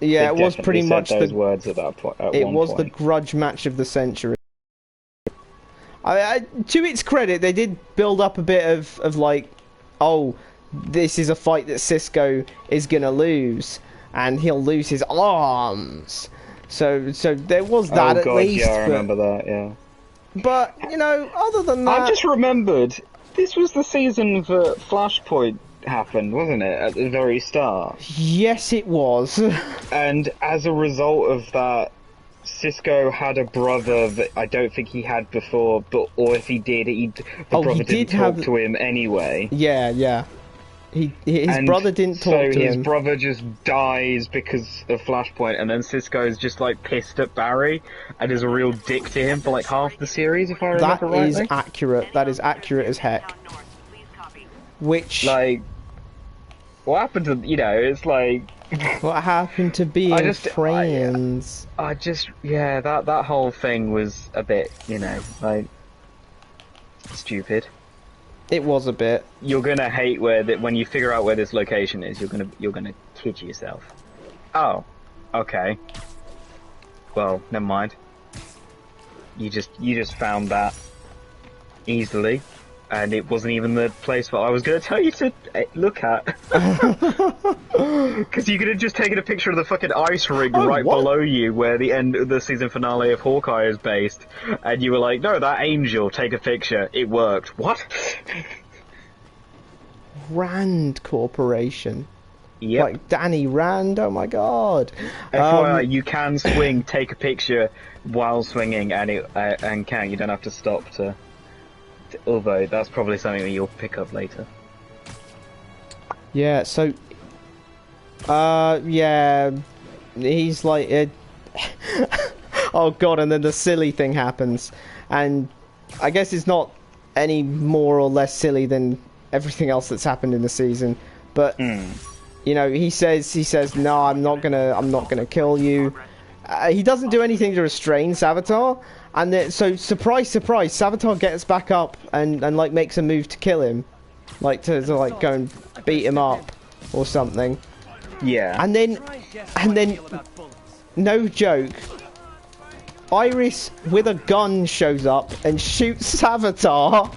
Yeah, it was pretty much those words at that point. It was the grudge match of the century. To its credit, they did build up a bit of like, oh, this is a fight that Cisco is gonna lose, and he'll lose his arms. So there was that at least. Yeah, I remember that. Yeah. But, you know, other than that... I just remembered, this was the season that Flashpoint happened, wasn't it? At the very start. Yes, it was. And as a result of that, Cisco had a brother that I don't think he had before, or if he did, the brother didn't talk to him anyway. Yeah. His brother didn't talk to him. So his brother just dies because of Flashpoint, and then Cisco's just like pissed at Barry and is a real dick to him for like half the series, if I remember rightly. That is accurate. That is accurate as heck. Which, like, what happened to, you know, it's like... What happened to being friends? Yeah, that whole thing was a bit, you know, like, stupid. It was a bit. You're gonna hate when you figure out where this location is. You're gonna kid yourself. Oh, okay. Well, never mind. You just found that easily, and it wasn't even the place that I was gonna tell you to look at. Because you could have just taken a picture of the fucking ice rig below you, where the end of the season finale of Hawkeye is based, and you were like, "No, that angel. Take a picture. It worked." What? Rand Corporation. Yep. Like Danny Rand. Oh my god. FYI, you can swing, take a picture while swinging, and you don't have to stop to. Although that's probably something that you'll pick up later. Yeah. So. Yeah. He's like. Oh god! And then the silly thing happens, and I guess it's not any more or less silly than everything else that's happened in the season, but. You know, he says, no, I'm not gonna kill you. He doesn't do anything to restrain Savitar, and then, so surprise, Savitar gets back up and like makes a move to kill him, like to like go and beat him up or something. Yeah. And then, no joke, Iris with a gun shows up and shoots Savitar.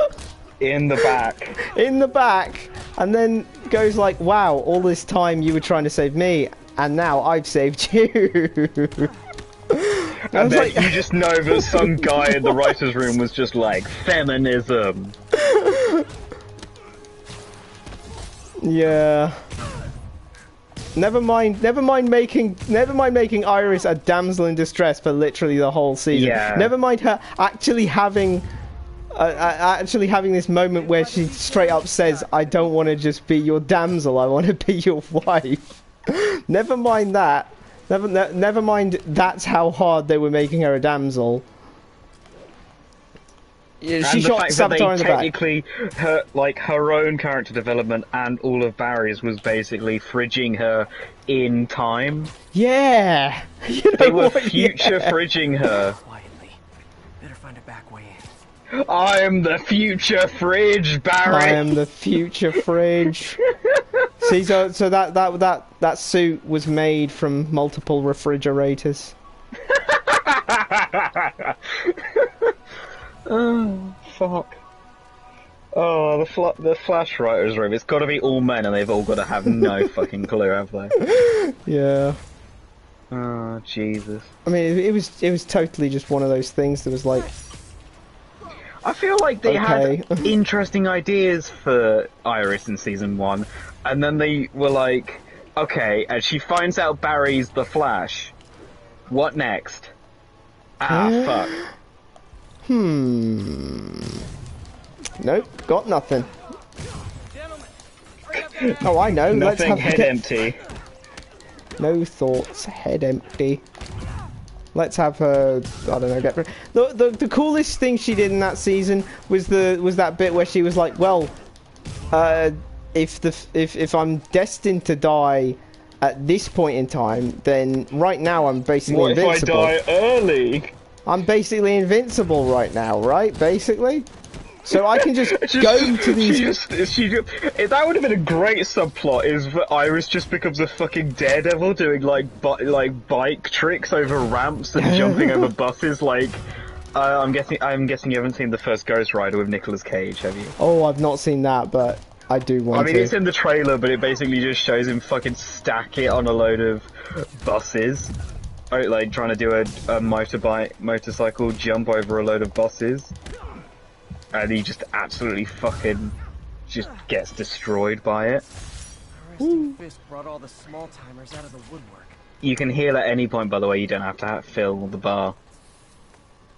In the back. In the back. And then goes like, wow, all this time you were trying to save me, and now I've saved you. And then like, you just know that some guy in the writer's room was just like, feminism. Yeah. Never mind making Iris a damsel in distress for literally the whole season. Yeah. Never mind her actually having this moment where she straight up says, I don't want to just be your damsel, I want to be your wife. Never mind that. Never mind that's how hard they were making her a damsel. she and the shot fact that they Saboteur in the back. technically, her own character development and all of Barry's was basically fridging her in time. Yeah! You know They were what? future fridging her. Quietly. Better find a back way in. I'm the future fridge, Barry! I am the future fridge. See, so that suit was made from multiple refrigerators. Oh, fuck. Oh, the Flash writer's room. It's got to be all men, and they've all got to have no fucking clue, have they? Yeah. Oh, Jesus. I mean, it was totally just one of those things that was like, I feel like they okay. had interesting ideas for Iris in season 1, and then they were like, okay, and she finds out Barry's the Flash. What next? Fuck. Nope, got nothing. Oh, I know. Let's Nothing, have head empty. No thoughts, head empty. Let's have her. I don't know. Get the coolest thing she did in that season was that bit where she was like, well, if I'm destined to die at this point in time, then right now I'm basically invincible. What if I die early? I'm basically invincible right now, right? Basically. So I can just go to these. That would have been a great subplot. Is that Iris just becomes a fucking daredevil doing like bike tricks over ramps and jumping over buses? Like, I'm guessing you haven't seen the first Ghost Rider with Nicolas Cage, have you? Oh, I've not seen that, but I do want to. I mean, it's in the trailer, but it basically just shows him fucking stack it on a load of buses. Like trying to do a motorcycle jump over a load of buses. And he just absolutely fucking just gets destroyed by it. Resting Fist brought all the small timers out of the woodwork. You can heal at any point, by the way. You don't have to fill the bar.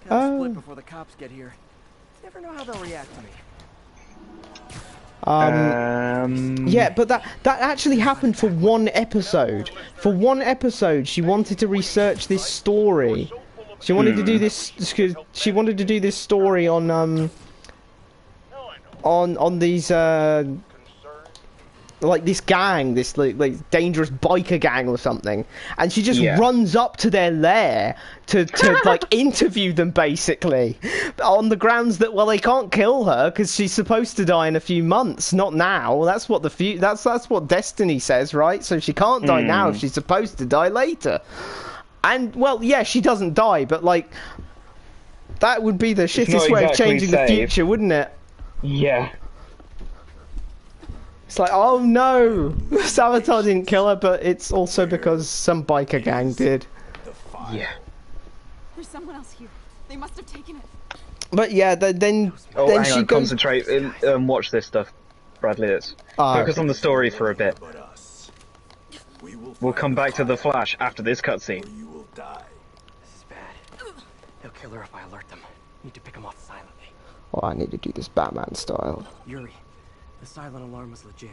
Gotta split before the cops get here. Never know how they'll react to me. Yeah, but that actually happened for one episode. For one episode, she wanted to research this story. She wanted to do this because she wanted to do this story on these like this gang, this like dangerous biker gang or something, and she just runs up to their lair to like interview them basically, on the grounds that, well, they can't kill her because she's supposed to die in a few months, not now. That's what that's what Destiny says, right? So she can't die now if she's supposed to die later. And well, yeah, she doesn't die, but like that would be the shittest way of changing the future, wouldn't it? Yeah. It's like, oh no, Saboteur didn't kill her, but it's also because some biker gang did. Yeah. There's someone else here. They must have taken it. But yeah, then hang she on, goes. concentrate and watch this stuff, Bradley. Let's focus on the story for a bit. We'll come back to the Flash after this cutscene. This is bad. They'll kill her if I alert them. Need to pick them off silently. Oh, I need to do this Batman style. Yuri, the silent alarm was legit.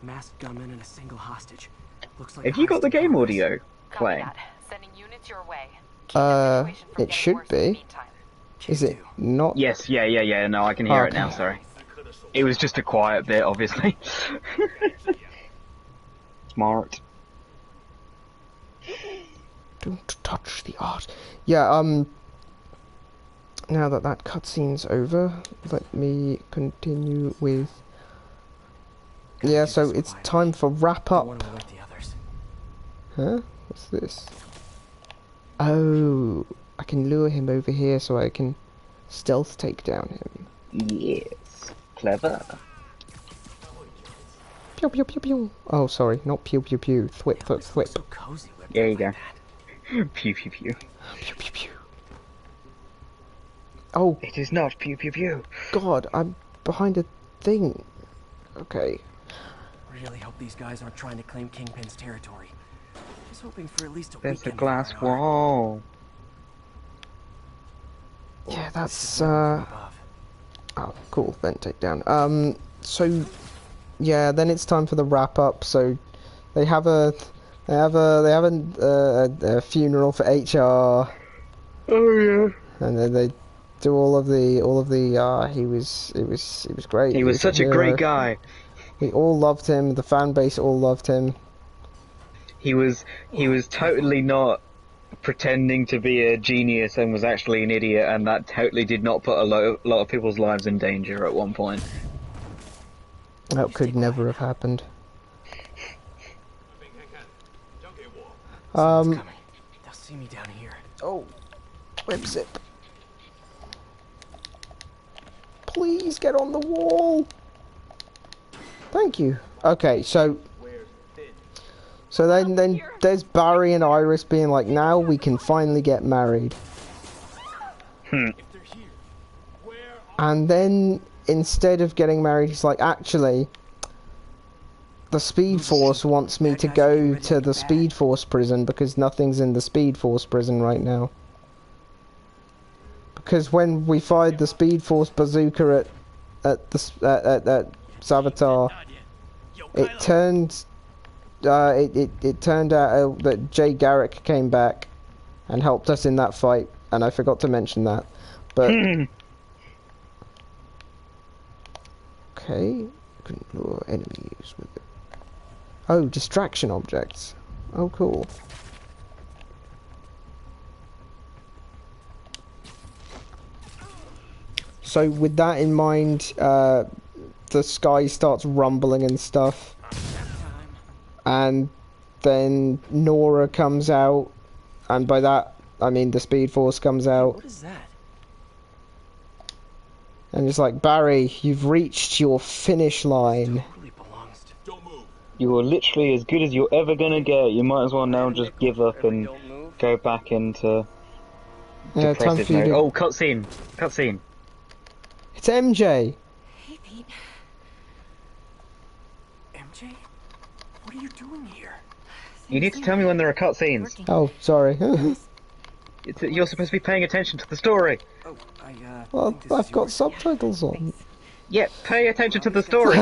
Masked gunman and a single hostage. Looks like. Have you got the game audio playing? Sending units your way. It should be. Is it not? Yes, yeah. No, I can hear it now. Sorry. It was just a quiet bit, obviously. Smart. Don't touch the art. Yeah, now that cutscene's over, let me continue with... Yeah, so it's time for wrap up. Huh? What's this? Oh, I can lure him over here so I can stealth take down him. Yes. Clever. Pew pew pew pew. Oh, sorry, not pew pew pew. Thwip thwip thwip. So cozy. There you go. Pew pew pew. Pew pew pew. Oh. It is not pew pew pew. God, I'm behind a thing. Okay. Really hope these guys aren't trying to claim Kingpin's territory. Just hoping for at least a There's a weekend glass on our arm. wall. Yeah, that's Above. oh, cool. Vent takedown. So yeah, then it's time for the wrap up. So they have a funeral for HR. Oh yeah. And then do all of the. He was great. He was such a great guy. We all loved him. The fan base all loved him. He was totally not pretending to be a genius and was actually an idiot, and that totally did not put a lot of people's lives in danger at one point. That could never have happened. They'll see me down here. Oh, whip zip. Please get on the wall. Thank you. Okay, so then there's Barry and Iris being like, now we can finally get married. And then instead of getting married, he's like, actually, the Speed Force wants me to go to the Speed Force prison because nothing's in the Speed Force prison right now. Because when we fired the Speed Force bazooka at Savitar, it turned out that Jay Garrick came back and helped us in that fight, and I forgot to mention that. But okay, can lure enemies with it. Oh, distraction objects. Oh, cool. So with that in mind, the sky starts rumbling and stuff. And then Nora comes out, and by that I mean the Speed Force comes out. What is that? And it's like, Barry, you've reached your finish line. Totally belongs to... Don't move. You are literally as good as you're ever gonna get. You might as well now just give up and go back into depressive mode. Oh, cutscene. Cutscene. It's MJ. Hey, Pete. MJ? What are you doing here? You need to tell me when there are cutscenes. Oh, sorry. You're supposed to be paying attention to the story. Oh, Well, I've got subtitles on. Yeah, pay attention to the story.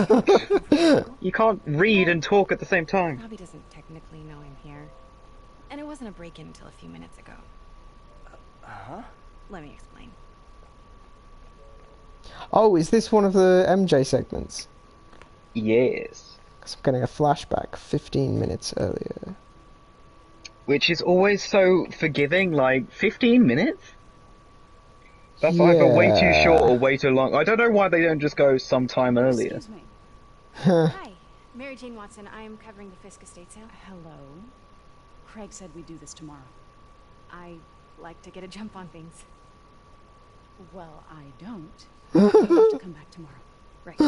You can't read and talk at the same time. Robbie doesn't technically know I'm here. And it wasn't a break-in until a few minutes ago. Uh-huh. Let me explain. Oh, is this one of the MJ segments? Yes. Because I'm getting a flashback 15 minutes earlier. Which is always so forgiving, like, 15 minutes? That's either way too short or way too long. I don't know why they don't just go sometime earlier. Excuse me. Hi, Mary Jane Watson. I am covering the Fisk estate sale. Hello. Craig said we'd do this tomorrow. I like to get a jump on things. Well, I don't. You have to come back tomorrow. Right.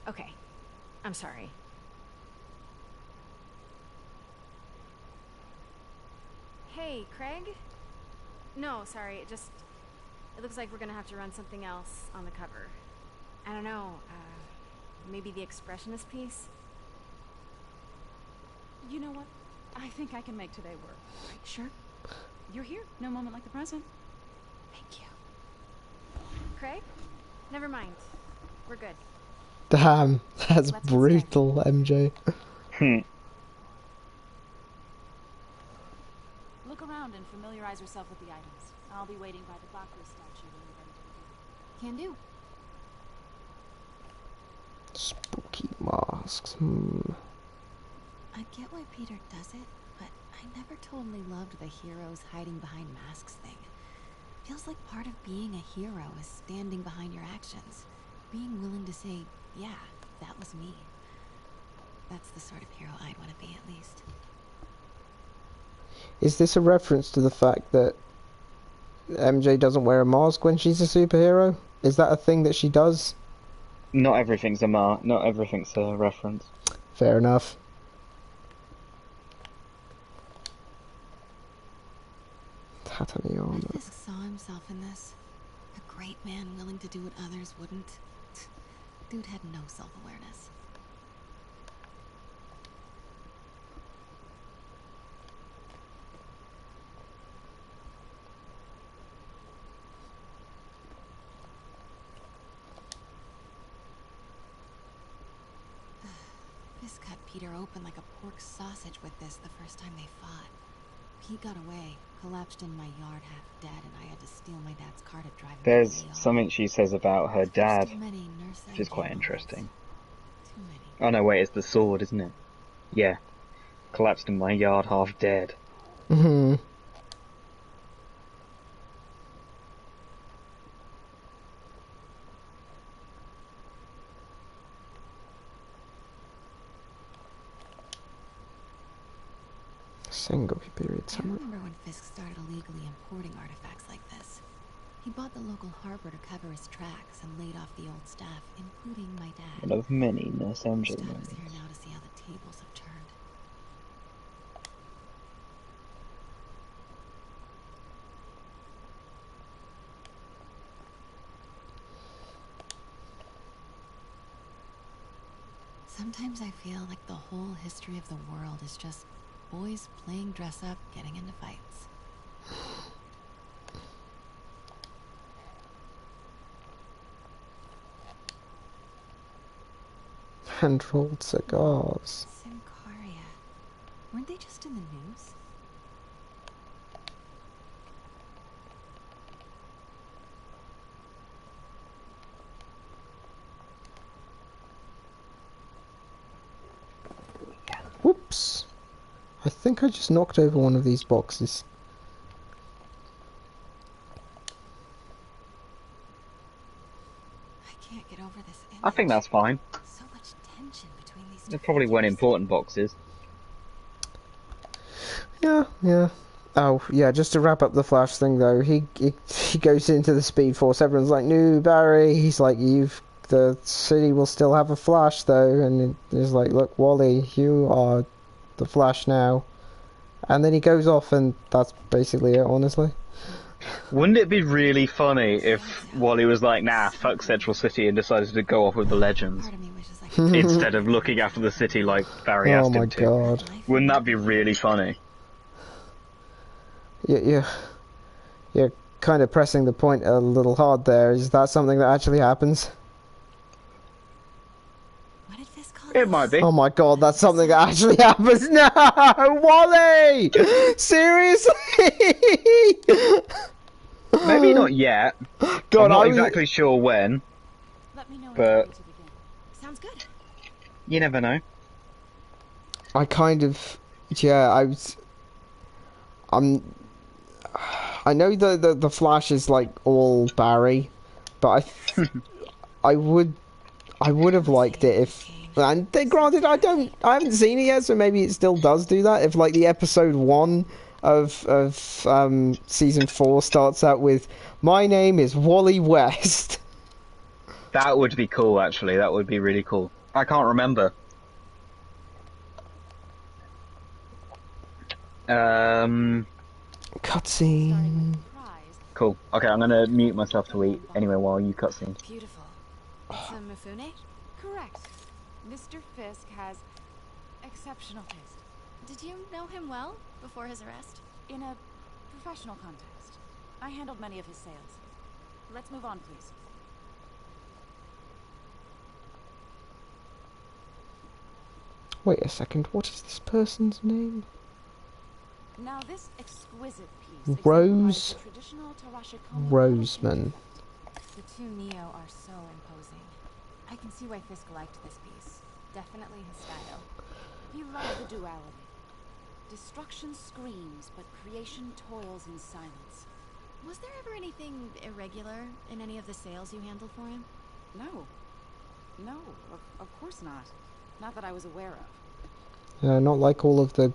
Okay. I'm sorry. Hey, Craig? No, sorry. It looks like we're gonna have to run something else on the cover. I don't know. Maybe the expressionist piece? You know what? I think I can make today work. Right, sure. You're here. No moment like the present. Thank you. Craig? Never mind. We're good. Damn, that's brutal, MJ. Look around and familiarize yourself with the items. I'll be waiting by the Bakri statue when you're ready to begin. Can do. Spooky masks. I get why Peter does it, but I never totally loved the heroes hiding behind masks thing. Feels like part of being a hero is standing behind your actions. Being willing to say, yeah, that was me. That's the sort of hero I'd want to be, at least. Is this a reference to the fact that MJ doesn't wear a mask when she's a superhero? Is that a thing that she does? Not everything's not everything's a reference. Fair enough. Tatami armor. Fisk saw himself in this. A great man willing to do what others wouldn't. Dude had no self-awareness. Fisk cut Peter open like a pork sausage with this the first time they fought. Pete got away, collapsed in my yard half dead, and I had to steal my dad's car to drive him to There's the ER. something she says about her There's dad, too many nurse which is quite MJ interesting. moments. Too many. Oh no, wait, it's the sword, isn't it? Yeah. Collapsed in my yard half dead. Hmm. Single period I summer. remember when Fisk started illegally importing artifacts like this. He bought the local harbor to cover his tracks and laid off the old staff, including my dad. One of many Nurse Wish MJ Dad was moments. here now to see how the tables have turned. Sometimes I feel like the whole history of the world is just boys playing dress up, getting into fights. Hand-rolled cigars. Sincaria. Weren't they just in the news? Whoops. I think I just knocked over one of these boxes. I can't get over this image. I think that's fine. So much tension between these They two probably weren't figures. important boxes. Yeah, yeah. Oh, yeah, just to wrap up the Flash thing, though, he goes into the Speed Force, everyone's like, no, Barry, he's like, the city will still have a Flash, though, and he's like, look, Wally, you are the Flash now. And then he goes off, and that's basically it, honestly. Wouldn't it be really funny if Wally was like, nah, fuck Central City, and decided to go off with the Legends, Part of me wishes I could instead of looking after the city like Barry Oh asked my him to? god. Wouldn't that be really funny? You're kind of pressing the point a little hard there. Is that something that actually happens? What did Fisk call It might be. Oh my god, that's something that actually happens. No, Wally! Seriously? Maybe not yet. God, I'm not I was... exactly sure when, Let me know when But- you're ready to begin. Sounds good. you never know. I kind of... Yeah, I know the Flash is like all Barry, but I would have liked it if, and then granted I haven't seen it yet, so maybe it still does do that. If like the episode 1 of season 4 starts out with, my name is Wally West. That would be cool, actually. That would be really cool. I can't remember. Cutscene. Cool. Okay, I'm gonna mute myself to eat anyway while you cutscene. Beautiful. It's a Mifune? Correct. Mr. Fisk has exceptional taste. Did you know him well before his arrest? In a professional context, I handled many of his sales. Let's move on, please. Wait a second, what is this person's name? Now this exquisite piece Rose exemplifies the traditional Tarashikomi Roseman. The two Neo are so imposing. I can see why Fisk liked this piece. Definitely his style. He loved the duality. Destruction screams, but creation toils in silence. Was there ever anything irregular in any of the sales you handled for him? No. No, of course not. Not that I was aware of. Yeah, not like all of the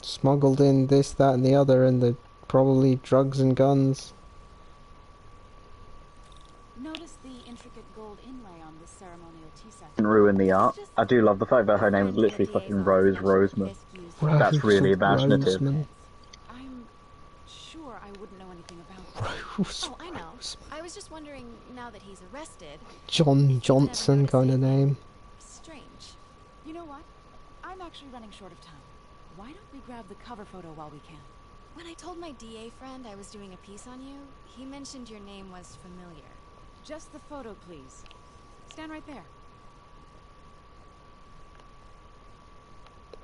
smuggled in this, that, and the other, and the probably drugs and guns. Notice the intricate gold inlay on this ceremonial tea set. Ruin the art. I do love the fact that her name is literally fucking Rose Roseman. That's really imaginative. Roseman. I'm sure I wouldn't know anything about that. Rose Oh, I know. Roseman. I was just wondering, now that he's arrested, John Johnson kind of name. strange. You know what? I'm actually running short of time. Why don't we grab the cover photo while we can? When I told my DA friend I was doing a piece on you, he mentioned your name was familiar. Just the photo, please. Stand right there.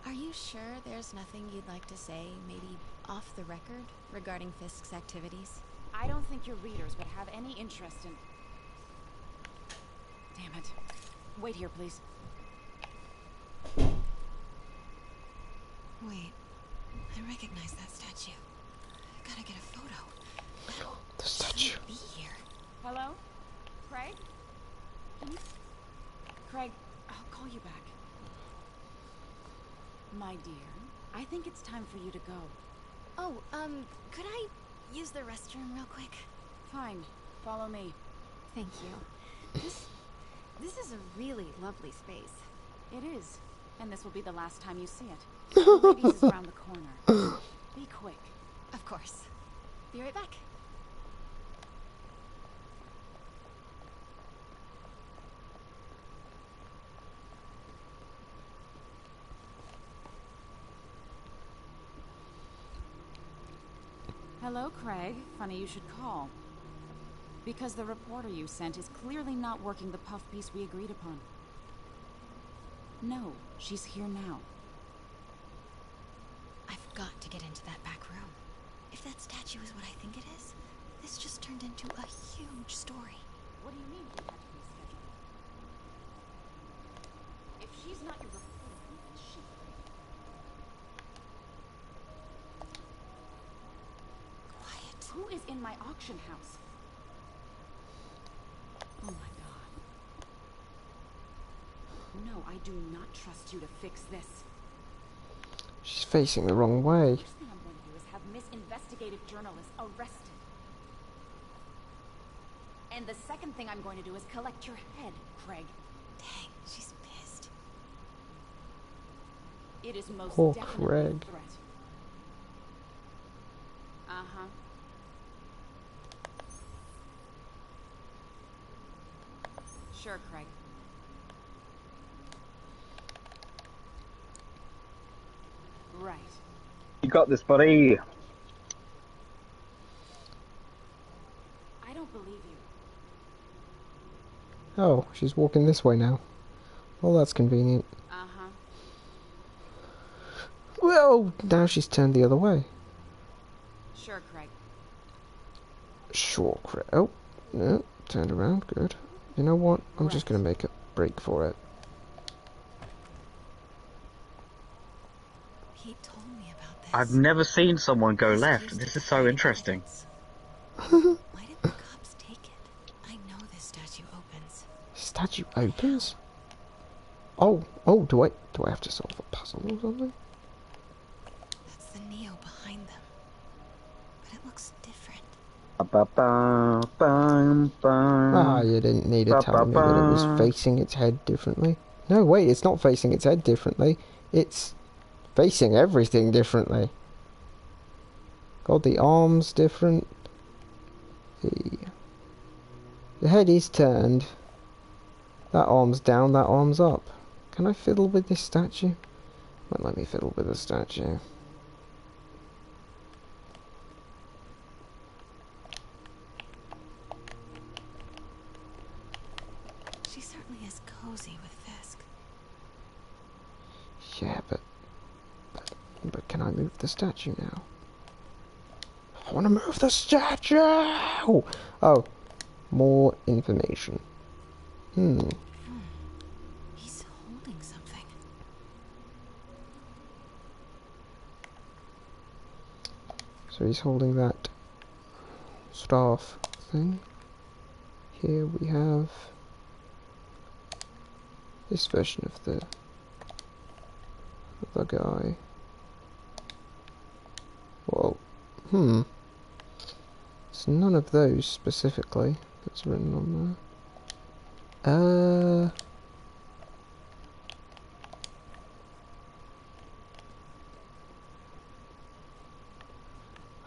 Are you sure there's nothing you'd like to say, maybe off the record, regarding Fisk's activities? I don't think your readers would have any interest in... Damn it. Wait here, please. Wait. I recognize that statue. Gotta get a photo. The statue. Shouldn't be here. Hello? Craig? Can you... Craig, I'll call you back. My dear, I think it's time for you to go. Oh, could I use the restroom real quick? Fine. Follow me. Thank you. This is a really lovely space. It is. And this will be the last time you see it. The ladies is around the corner. Be quick. Of course. Be right back. Hello, Craig. Funny you should call. Because the reporter you sent is clearly not working the puff piece we agreed upon. No, she's here now. I've got to get into that back room. If that statue is what I think it is, this just turned into a huge story. What do you mean we had to reschedule? If she's not your reporter, who is she? Quiet. Who is in my auction house? Oh my god. No, I do not trust you to fix this. She's facing the wrong way. The first thing I'm going to do is have Miss Investigative Journalist arrested. And the second thing I'm going to do is collect your head, Craig. Dang, she's pissed. It is most Poor definitely a Craig. threat. Uh-huh. Sure, Craig. Right. You got this, buddy. I don't believe you. Oh, she's walking this way now. Well, that's convenient. Uh-huh. Well, now she's turned the other way. Sure, Craig. Sure, oh, no, turned around, good. You know what? I'm just gonna make a break for it. Pete told me about this. I've never seen someone go left. This is so interesting. Why did the cops take it? I know this statue opens. Statue opens? Oh, do I have to solve a puzzle or something? That's the Neo behind them. But it looks different. Ah, you didn't need to tell me that it was facing its head differently. No, wait, it's not facing its head differently. It's facing everything differently. God, the arm's different. The head is turned. That arm's down, that arm's up. Can I fiddle with this statue? Won't let me fiddle with the statue. She certainly is cozy with Fisk. Yeah, but can I move the statue now? I want to move the statue! Oh, more information. He's holding something. So he's holding that staff thing. Here we have this version of the guy. Well, it's none of those specifically that's written on there.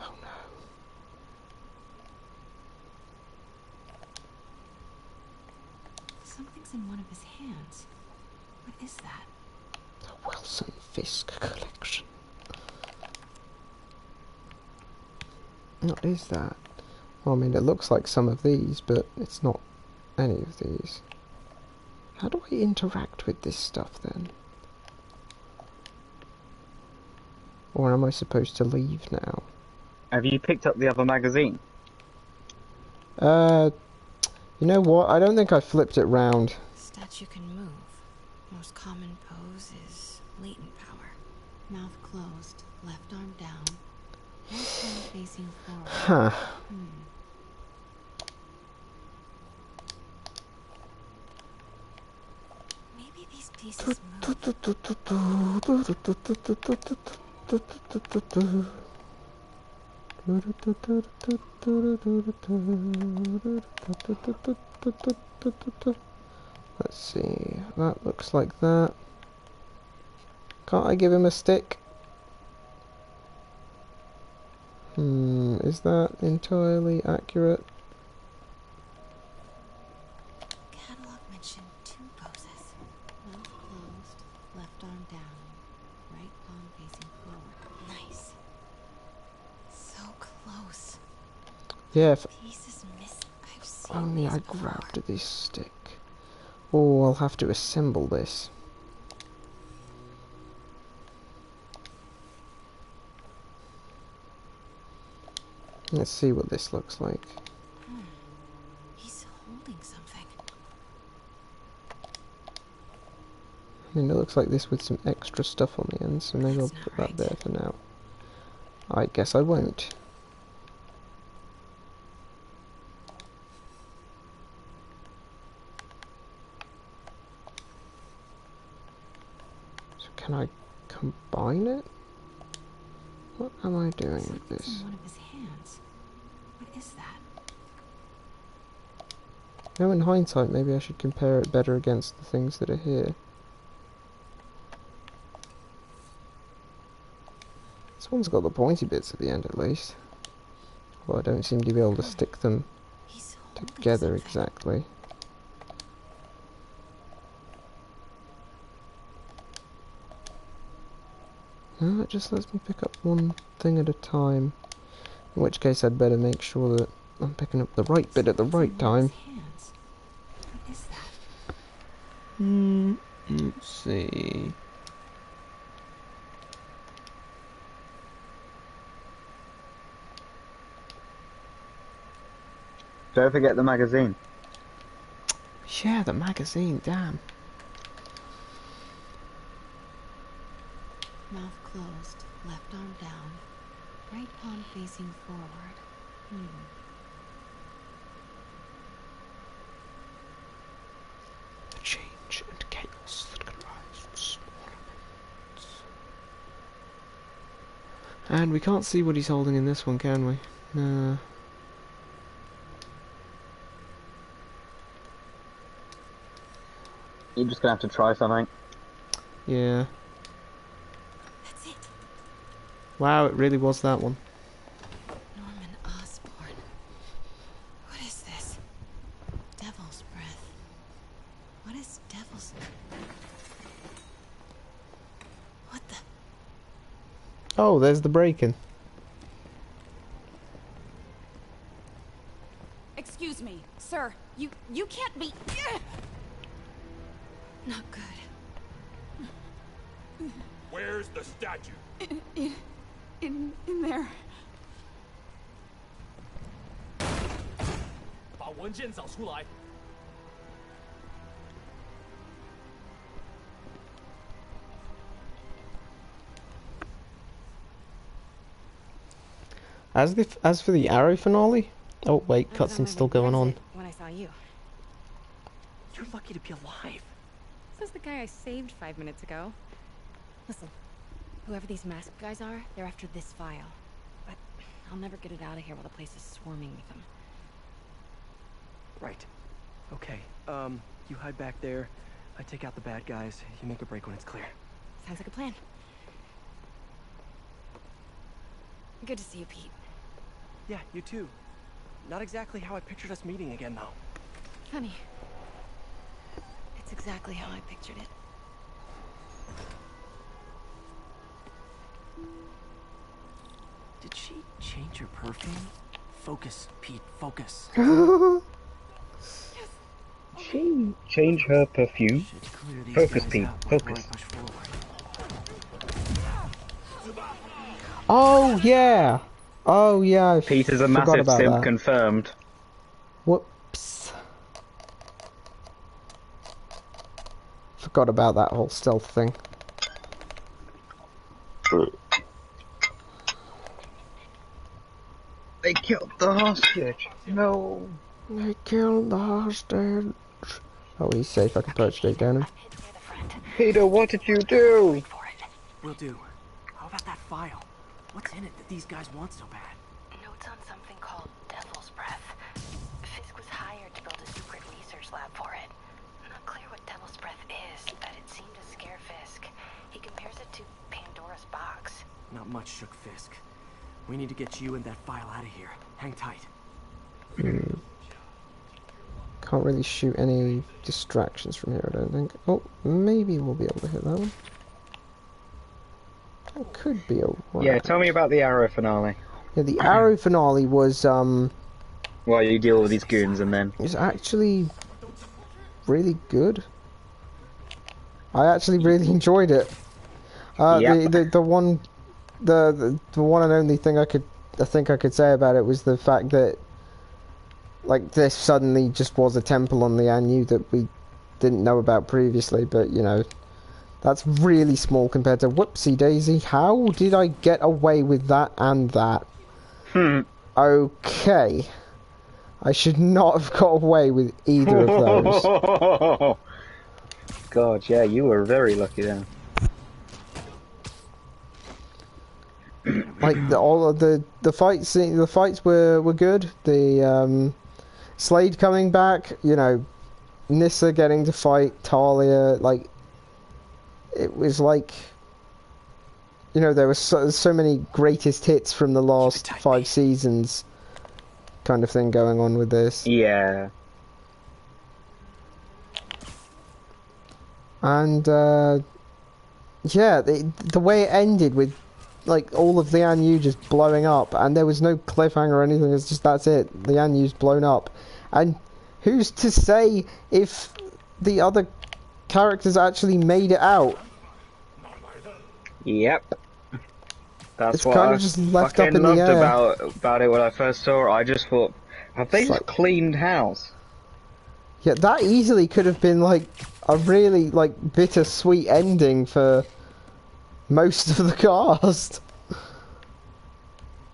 Oh no. Something's in one of his hands. What is that? The Wilson Fisk collection. What is that? Well, I mean, it looks like some of these, but it's not any of these. How do I interact with this stuff then? Or am I supposed to leave now? Have you picked up the other magazine? You know what? I don't think I flipped it round. Statue can move. Most common pose is latent power. Mouth closed, left arm down, right hand facing forward. Huh. Maybe these pieces move. Let's see. That looks like that. Can't I give him a stick? Is that entirely accurate? Catalog mentioned 2 poses. Mouth closed, left arm down, right palm facing forward. Nice. So close. Yeah, Piece is missing. I've seen only these I before. grabbed this stick. Oh, I'll have to assemble this. Let's see what this looks like. He's holding something. I mean, it looks like this with some extra stuff on the end, so maybe That's I'll not put right. that there for now. I guess I won't. So can I combine it? What am I doing with Something's this? in one of his hands. What is that? Now in hindsight, maybe I should compare it better against the things that are here. This one's got the pointy bits at the end at least. Well, I don't seem to be able to stick them He's holding together something. exactly. No, it just lets me pick up one thing at a time. In which case I'd better make sure that I'm picking up the right bit at the right time. Hands. What is that? Let's see. Don't forget the magazine. Yeah, the magazine, damn. Mouth closed, left arm down, right palm facing forward. The change and chaos that can rise from small events. And we can't see what he's holding in this one, can we? No. You're just gonna have to try something. Yeah. That's it. Wow, it really was that one. Norman Osborn. What is this? Devil's breath. What is devil's... What the... Oh, there's the break-in. Excuse me, sir. You can't be... Not good. Where's the statue? In there. 把文件找出来。 As for the Arrow finale? Oh wait, I was on my cutscene's still way to the going on. exit when I saw you. You're lucky to be alive. Says the guy I saved 5 minutes ago. Listen, whoever these masked guys are, they're after this file. But I'll never get it out of here while the place is swarming with them. Right. Okay. You hide back there. I take out the bad guys. You make a break when it's clear. Sounds like a plan. Good to see you, Pete. Yeah, you too. Not exactly how I pictured us meeting again, though. Funny. It's exactly how I pictured it. Did she change her perfume? Focus, Pete, focus. Change her perfume. Should clear these Focus, guys Pete, out before I focus. push forward. Oh yeah. Oh yeah. I Peter's a forgot massive about simp that. confirmed. Whoops. Forgot about that whole stealth thing. They killed the hostage. No. They killed the hostage. Oh, he's safe. I can perch straight down him. Peter, what did you do? Will do. How about that file? What's in it that these guys want so bad? Notes on something called Devil's Breath. Fisk was hired to build a secret research lab for it. Not clear what Devil's Breath is, but it seemed to scare Fisk. He compares it to Pandora's box. Not much shook Fisk. We need to get you and that file out of here. Hang tight. Can't really shoot any distractions from here, I don't think. Oh, maybe we'll be able to hit that one. That could be alright. Yeah, tell me about the Arrow finale. Yeah, the Arrow finale was, Well, you deal with these goons and then... is actually really good. I actually really enjoyed it. Yep. The one and only thing I think I could say about it was the fact that, like, this suddenly just was a temple on the Anu that we didn't know about previously, but, you know, that's really small compared to whoopsie daisy. How did I get away with that and that? Okay. I should not have got away with either of those. God, yeah, you were very lucky then. Like all of the fights were good. The Slade coming back, you know, Nissa getting to fight Talia, like it was like, you know, there were so many greatest hits from the last 5 seasons kind of thing going on with this. Yeah. And yeah, the way it ended with like all of the Anu just blowing up, and there was no cliffhanger or anything. It's just that's it. The Anu's blown up, and who's to say if the other characters actually made it out? Yep. That's It's what kind I of just left up fucking in the loved air. about it when I first saw it. I just thought, have they It's just like- cleaned house? Yeah, that easily could have been like a really like bittersweet ending for most of the cast.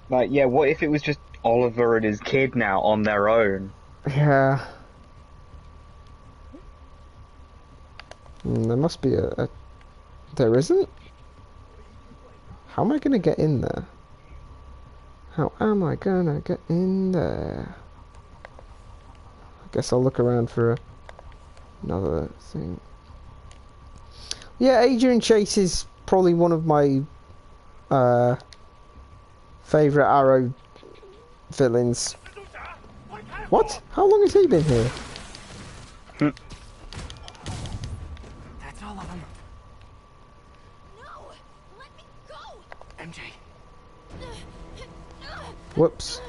Like, yeah, what if it was just Oliver and his kid now on their own? Yeah. There must be a... There isn't? How am I gonna get in there? How am I gonna get in there? I guess I'll look around for another thing. Yeah, Adrian Chase is probably one of my favourite Arrow villains. What? How long has he been here? That's all of them. No! Let me go! MJ. Whoops.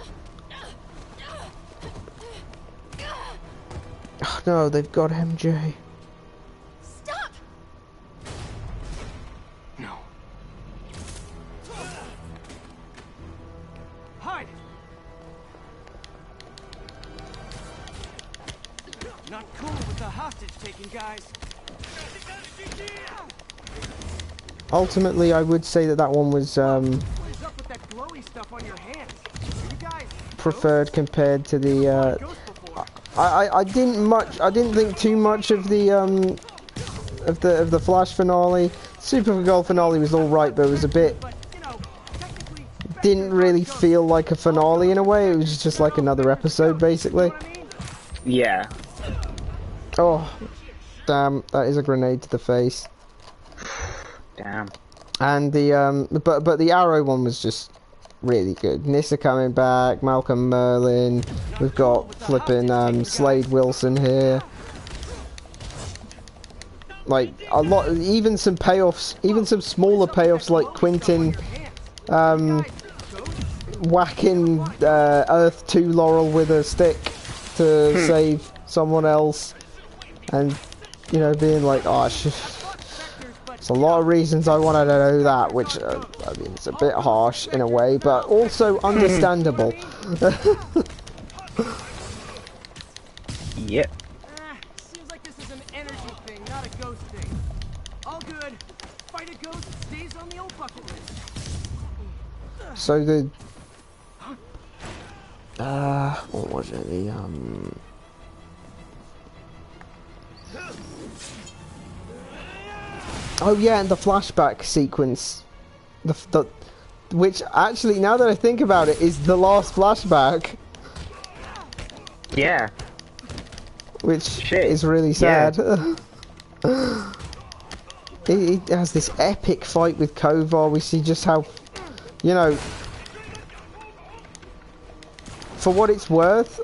Oh no, they've got MJ. Stop! No. Hide! Not cool with the hostage taking, guys. Ultimately, I would say that one was What is up with that glowy stuff on your hands? Are you guys preferred compared to the. ghosts before? I didn't think too much of the of the Flash finale. Supergirl finale was all right, but it was a bit. But, you know, technically, Didn't really feel like a finale in a way. It was just like another episode, basically. what I mean? Yeah. Oh, damn! That is a grenade to the face. Damn. And the but the Arrow one was just really good. Nissa coming back, Malcolm Merlin. We've got flipping Slade Wilson here. Like a lot, even some payoffs, even some smaller payoffs like Quentin whacking Earth 2 Laurel with a stick to save someone else, and you know being like, oh shit. There's a lot of reasons I wanted to know that, which, I mean, it's a bit harsh in a way, but also understandable. Yep. Seems like this is an energy thing, not a ghost thing. All good. Fight a ghost stays on the old bucket list. So the... what was it? The, Oh yeah, and the flashback sequence. Which, actually, now that I think about it, is the last flashback. Yeah. Which is really sad. Yeah. It has this epic fight with Kovar. We see just how, you know, for what it's worth,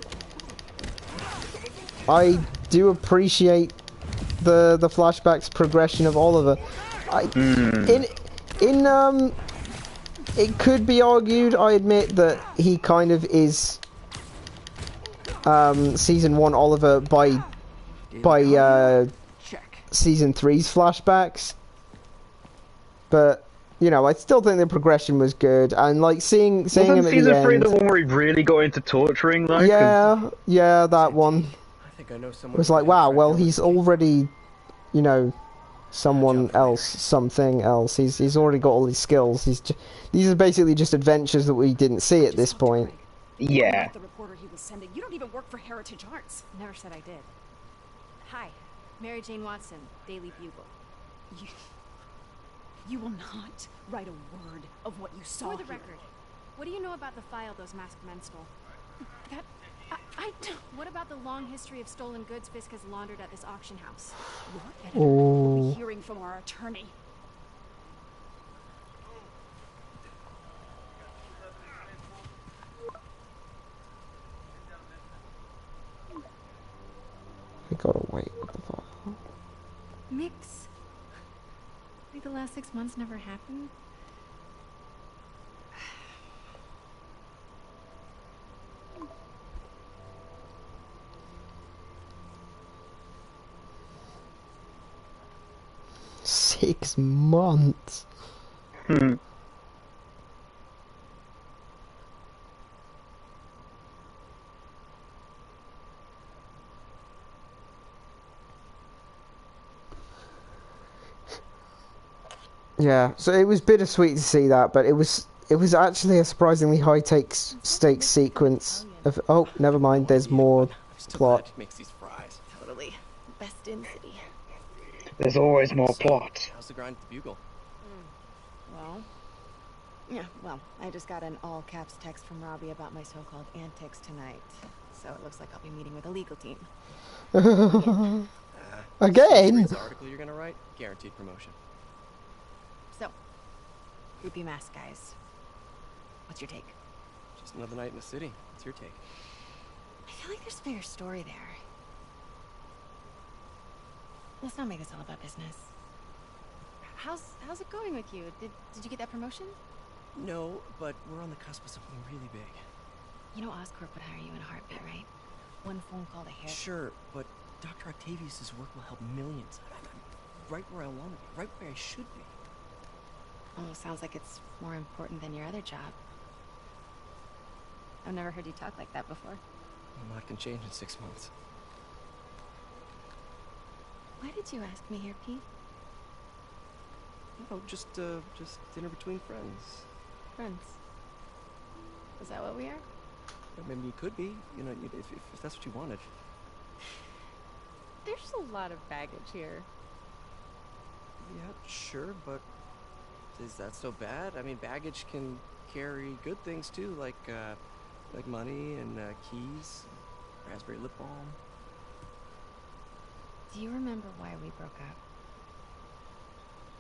I do appreciate the flashbacks progression of Oliver. It could be argued, I admit, that he kind of is season 1 Oliver by season 3's flashbacks, but you know, I still think the progression was good, and like seeing him at the end. Season 3 the one where he really got into torturing, though? Yeah, that one. I think I know someone. It was like, wow, well, he's already, you know, someone else, something else. He's already got all these skills. These are basically just adventures that we didn't see at this point. Yeah. The reporter he was sending. You don't even work for Heritage Arts. Never said I did. Hi, Mary Jane Watson, Daily Bugle. You will not write a word of what you saw. For the record, what do you know about the file those masked men stole? That I don't. What about the long history of stolen goods Fisk has laundered at this auction house? Your editor will be hearing from our attorney. We gotta wait with the file. Mix. Like the last 6 months never happened? Six months. Yeah, so it was bittersweet to see that, but it was actually a surprisingly high stakes sequence of. Oh, never mind. There's more plot. Makes these fries. Totally. Best in city. There's always more plot. How's the grind at the Bugle? Well, I just got an all-caps text from Robbie about my so-called antics tonight. So it looks like I'll be meeting with a legal team. Again? The article you're gonna write, guaranteed promotion. So, creepy mask guys. What's your take? Just another night in the city. What's your take? I feel like there's a bigger story there. Let's not make this all about business. How's it going with you? Did you get that promotion? No, but we're on the cusp of something really big. You know Oscorp would hire you in a heartbeat, right? One phone call to hair. Sure, but Dr. Octavius' work will help millions. I'm right where I want to be, right where I should be. Almost sounds like it's more important than your other job. I've never heard you talk like that before. A lot can change in 6 months. Why did you ask me here, Pete? No, just dinner between friends. Friends. Is that what we are? Yeah, maybe you could be, you know, if that's what you wanted. There's a lot of baggage here. Yeah, sure, but is that so bad? I mean, baggage can carry good things too, like money and keys, raspberry lip balm. Do you remember why we broke up?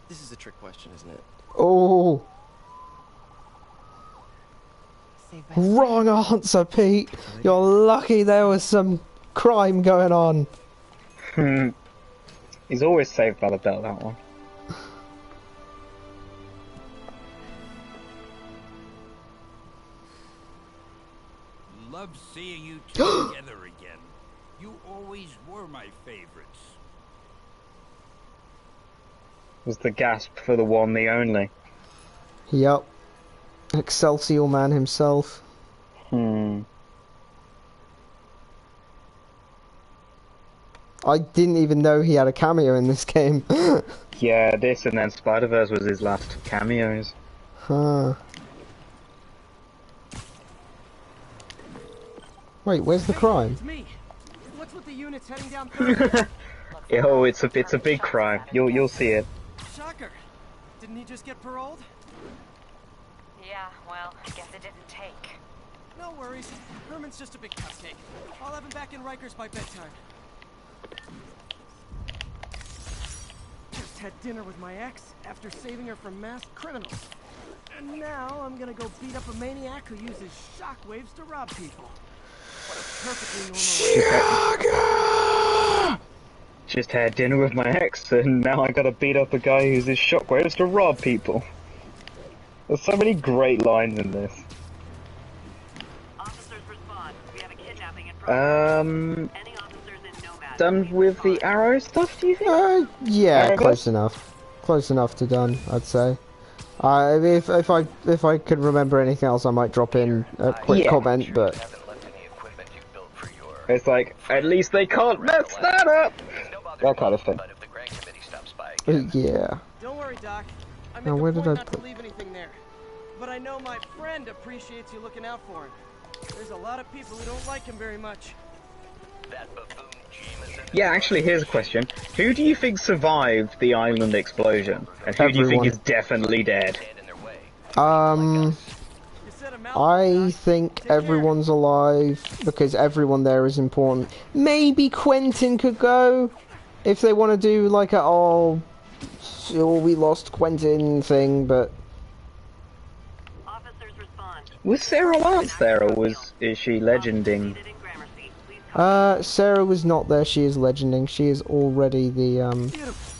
This is a trick question, isn't it? Oh. Wrong answer, Pete. You're lucky there was some crime going on. He's always saved by the bell, that one. Love seeing you two together again. You always were my favorites. Was the gasp for the one, the only. Yup. Excelsior man himself. I didn't even know he had a cameo in this game. Yeah, this and then Spider-Verse was his last cameos. Huh. Wait, where's the crime? It's me. What's with the units heading down? Oh, it's a big crime. You'll see it. Shocker. Didn't he just get paroled? Yeah, well, I guess it didn't take. No worries. Herman's just a big cupcake. I'll have him back in Rikers by bedtime. Just had dinner with my ex after saving her from masked criminals. And now I'm gonna go beat up a maniac who uses shockwaves to rob people. What a perfectly normal... Just had dinner with my ex, and now I gotta beat up a guy who uses shockwaves to rob people. There's so many great lines in this. Officers respond. We have a kidnapping in progress. Any officers in Nomad. Done with the arrow stuff, do you think? Yeah, Arrow close bit? enough. Close enough to done, I'd say. If I could remember anything else, I might drop in a quick comment, but... It's like, at least they can't mess that up! That kind of thing. Yeah. Don't worry, Doc. I make Now, a where point did I not put- to leave anything there. But I know my friend appreciates you looking out for him. There's a lot of people who don't like him very much. Yeah, actually, here's a question. Who do you think survived the island explosion? And who do you think Everyone. is definitely dead? You set him out, I Doc. think Take care. everyone's alive, because everyone there is important. Maybe Quentin could go, if they want to do like a, oh, we lost Quentin thing, but... Officers respond. Was Sarah Lance there, or is she legending? Seated in Gramercy. Please Sarah was not there, she is legending, she is already the,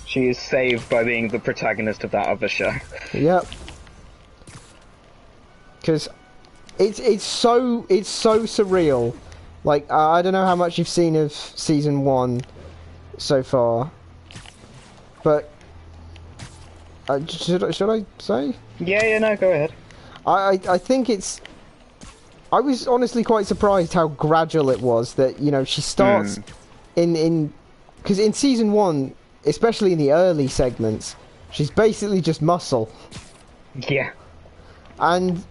She is saved by being the protagonist of that other show. Yep. Because it's so surreal. Like I don't know how much you've seen of season 1 so far, but should I say? Yeah, no, go ahead. I think it's. I was honestly quite surprised how gradual it was. That, you know, she starts in because in season 1, especially in the early segments, she's basically just muscle. Yeah. And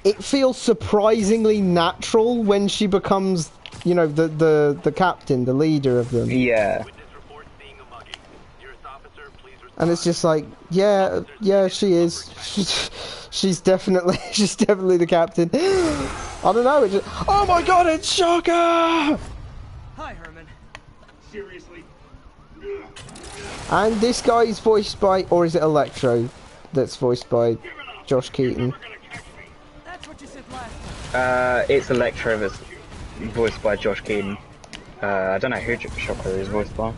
it feels surprisingly natural when she becomes, you know, the captain, the leader of them. Yeah. And it's just like, yeah, she is. She's definitely the captain. I don't know. It just, oh my god, it's Shocker! Hi, Herman. Seriously? And this guy is voiced by, or is it Electro that's voiced by Josh Keaton? That's what you said last time. It's Electro that's voiced by Josh Keaton. I don't know who Shocker is voiced by.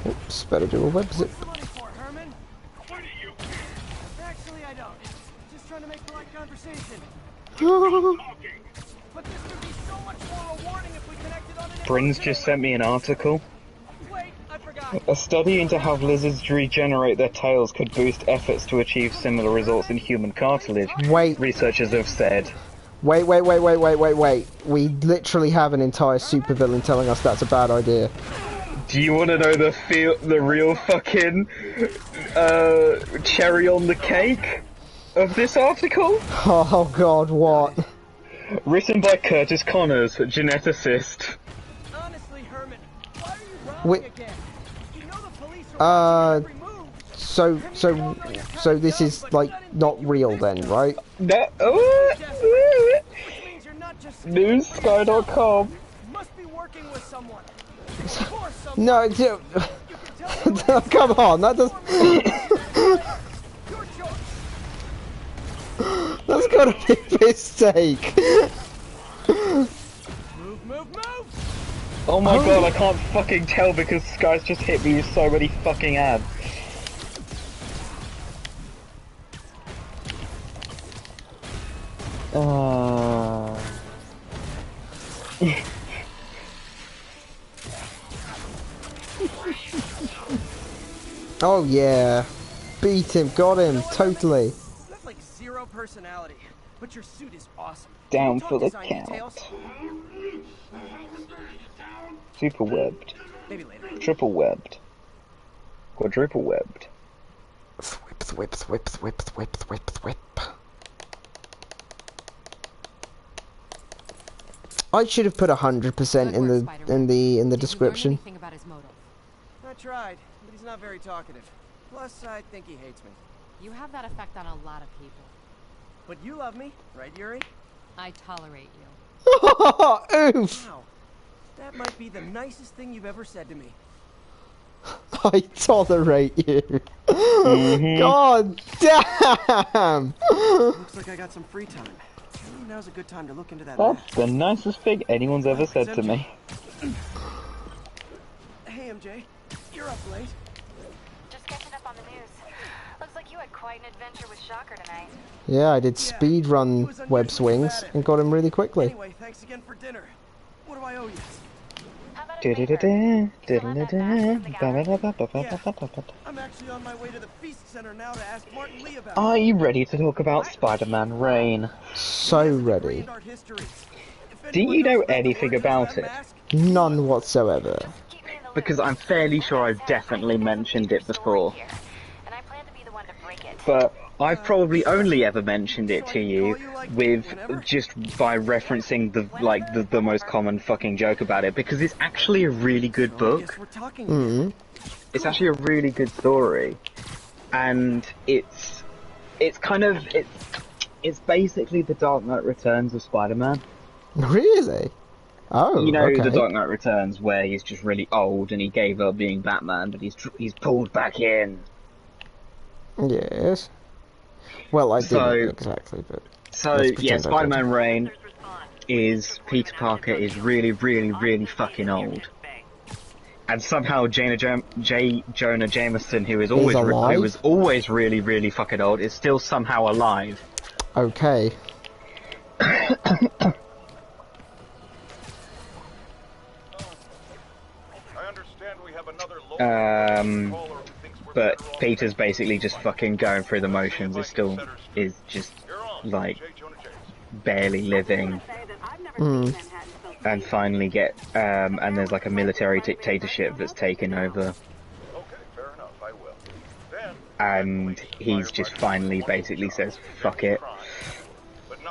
Oops, better do a web zip. What's the money for, Herman? Why do you care? Actually, I don't. Just trying to make polite conversation. Talking. But this would be so much more rewarding if we connected on an Bryn's just sent me an article. Wait, I forgot. A study into how lizards regenerate their tails could boost efforts to achieve similar results in human cartilage. Wait. Researchers have said. Wait. We literally have an entire supervillain telling us that's a bad idea. Do you want to know the real fucking cherry on the cake of this article? Oh god, what? Written by Curtis Connors, geneticist. Honestly, Herman, why are you Wait. robbing again? You know the police are watching every move. So this is like not real then, right? That, Which means you're not just Newssky.com. You must be working with someone. For someone. No, You can tell me who come on, that does. your choice. That's gotta be a mistake. Move. Oh my god, I can't fucking tell because Sky's just hit me with so many fucking ads. Oh yeah. Beat him, got him, totally. You have like zero personality, but your suit is awesome. Down Can you for talk the design count. details? Super webbed. Maybe later. Triple webbed. Quadruple webbed. Whip. I should have put 100% in the description. I tried, but he's not very talkative. Plus, I think he hates me. You have that effect on a lot of people. But you love me, right, Yuri? I tolerate you. Oof! Wow. That might be the nicest thing you've ever said to me. I tolerate you. God damn! Looks like I got some free time. Maybe now's a good time to look into that. That's the nicest thing anyone's ever said to me. Hey, MJ. You're up late. Just catching up on the news. Looks like you had quite an adventure with Shocker tonight. Yeah, I did speed run web swings and got him really quickly. Anyway, thanks again for dinner. What do I owe you? How about a favor? You still have that mask from the gallery? I'm actually on my way to the Feast Center now to ask Martin Lee about Are you ready to talk about Spider-Man Reign? So ready. Do you know anything about it? None whatsoever. Because I'm fairly sure I've definitely mentioned it before. And I plan to be the one to break it. But I've probably only ever mentioned it to you with just by referencing the most common fucking joke about it, because it's actually a really good book. It's actually a really good story, and it's basically the Dark Knight Returns of Spider-Man. Really? Oh, you know, okay. The Dark Knight Returns, where he's just really old and he gave up being Batman, but he's pulled back in. Yes. Well, I didn't exactly, but... So, yeah, Spider-Man Reign is... Peter Parker is really, really, really fucking old. And somehow Jonah Jameson, who was always really, really fucking old, is still somehow alive. Okay. But Peter's basically just fucking going through the motions. Is just like barely living, and finally and there's like a military dictatorship that's taken over, and he's just finally basically says fuck it.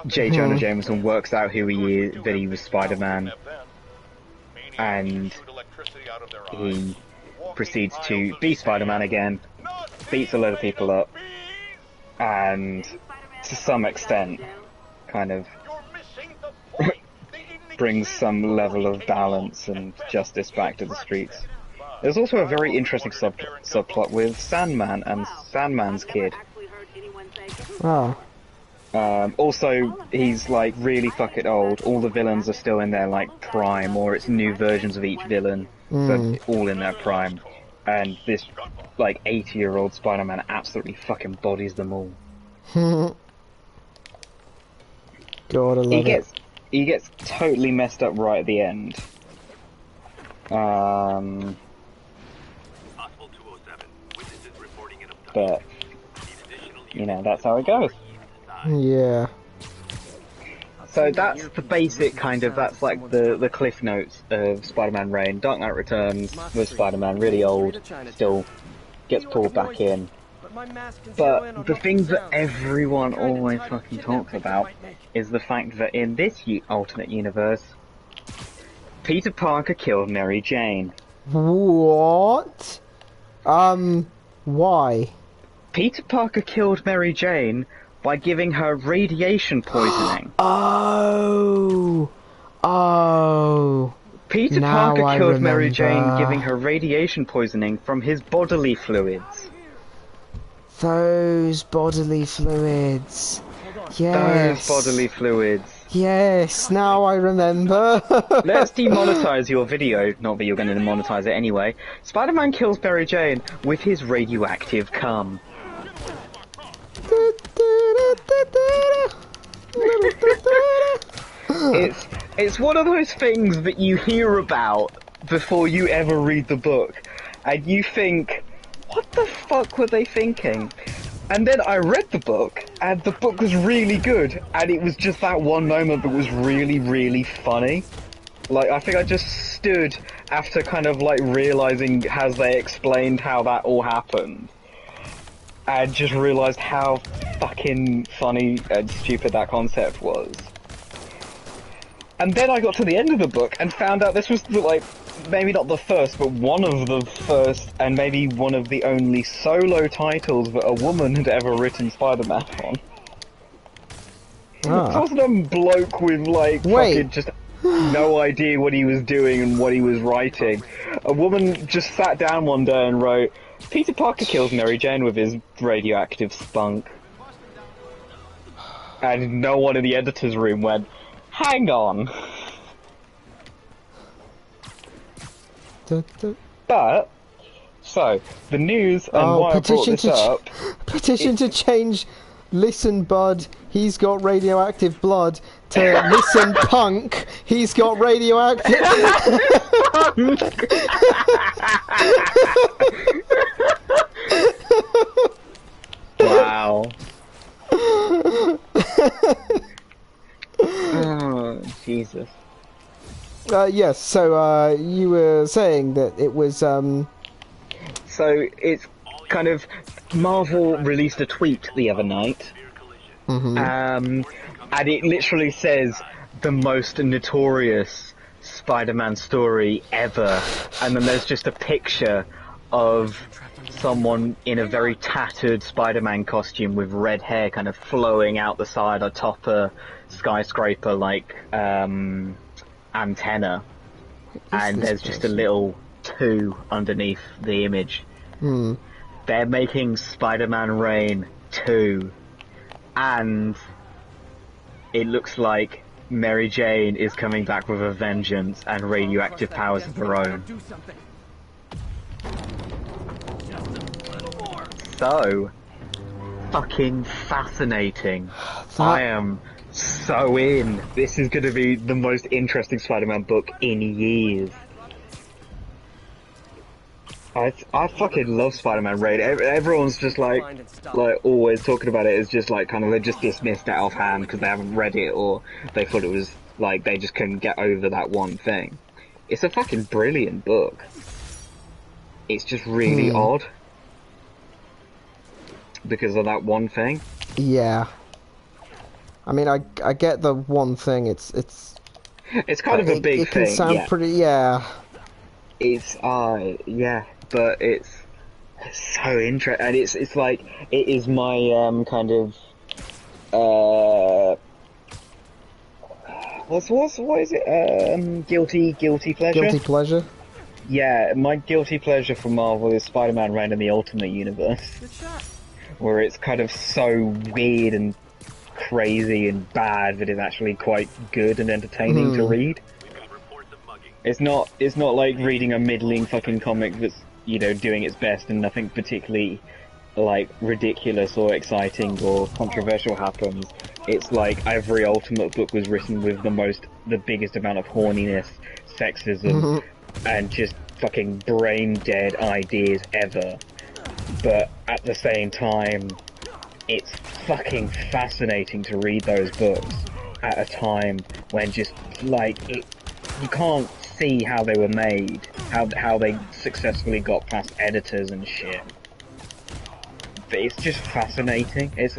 J. Jonah Jameson works out who he is, that he was Spider-Man, and he proceeds to be Spider-Man again, beats a load of people up, and to some extent kind of brings some level of balance and justice back to the streets. There's also a very interesting subplot with Sandman and Sandman's kid. Oh. Also, he's like really fucking old. All the villains are still in their like prime, or it's new versions of each villain, but all in their prime. And this like 80-year-old Spider-Man absolutely fucking bodies them all. God, I love it. He gets totally messed up right at the end. But you know, that's how it goes. Yeah. So that's the basic kind of, that's like the cliff notes of Spider-Man Reign. Dark Knight Returns with Spider-Man, really old, still gets pulled back in. But the thing that everyone always fucking talks about is the fact that in this alternate universe, Peter Parker killed Mary Jane. What? Why? Peter Parker killed Mary Jane by giving her radiation poisoning. Oh! Peter Now Parker I killed Mary Jane remember. giving her radiation poisoning from his bodily fluids. Those bodily fluids. Yes. Those bodily fluids. Yes, now I remember. Let's demonetize your video. Not that you're going to demonetize it anyway. Spider-Man kills Mary Jane with his radioactive cum. It's one of those things that you hear about before you ever read the book, and you think, what the fuck were they thinking? And then I read the book, and the book was really good, and it was just that one moment that was really, really funny. Like, I think I just stood after kind of like realizing as they explained how that all happened, and just realized how fucking funny and stupid that concept was. And then I got to the end of the book and found out this was like, maybe not the first, but one of the first, and maybe one of the only solo titles that a woman had ever written Spider-Man on. Ah. It wasn't a bloke with like fucking just no idea what he was doing and what he was writing. A woman just sat down one day and wrote, Peter Parker kills Mary Jane with his radioactive spunk. And no one in the editor's room went, hang on. But, so, the news and why I brought this up... Petition to change Listen Bud, he's got radioactive blood, to Listen Punk, he's got radioactive... Wow. Oh, Jesus. Yes, so you were saying that it was So it's kind of, Marvel released a tweet the other night, and it literally says the most notorious Spider-Man story ever, and then there's just a picture of someone in a very tattered Spider-Man costume with red hair kind of flowing out the side atop a skyscraper like antenna, and there's just a little 2 underneath the image. They're making Spider-Man Reign 2, and it looks like Mary Jane is coming back with a vengeance and radioactive powers of her own. So fucking fascinating. I am so in. This is going to be the most interesting Spider-Man book in years. I fucking love Spider-Man Raid. Everyone's just like always talking about it as just like kind of they just dismissed it offhand because they haven't read it, or they thought it was like they just couldn't get over that one thing. It's a fucking brilliant book. It's just really odd because of that one thing. Yeah. I mean, I get the one thing. It's kind of a big thing. It can sound pretty. Yeah. It's yeah, but it's so interesting, and it's like it is my kind of what is it? Guilty pleasure. Guilty pleasure. Yeah, my guilty pleasure for Marvel is Spider-Man Reign in the Ultimate Universe, where it's kind of so weird and crazy and bad that it's actually quite good and entertaining to read. It's not like reading a middling fucking comic that's, you know, doing its best and nothing particularly like ridiculous or exciting or controversial happens. It's like every Ultimate book was written with the biggest amount of horniness, sexism, and just fucking brain dead ideas ever. But at the same time, it's fucking fascinating to read those books at a time when just like you can't see how they were made, how they successfully got past editors and shit. But it's just fascinating. It's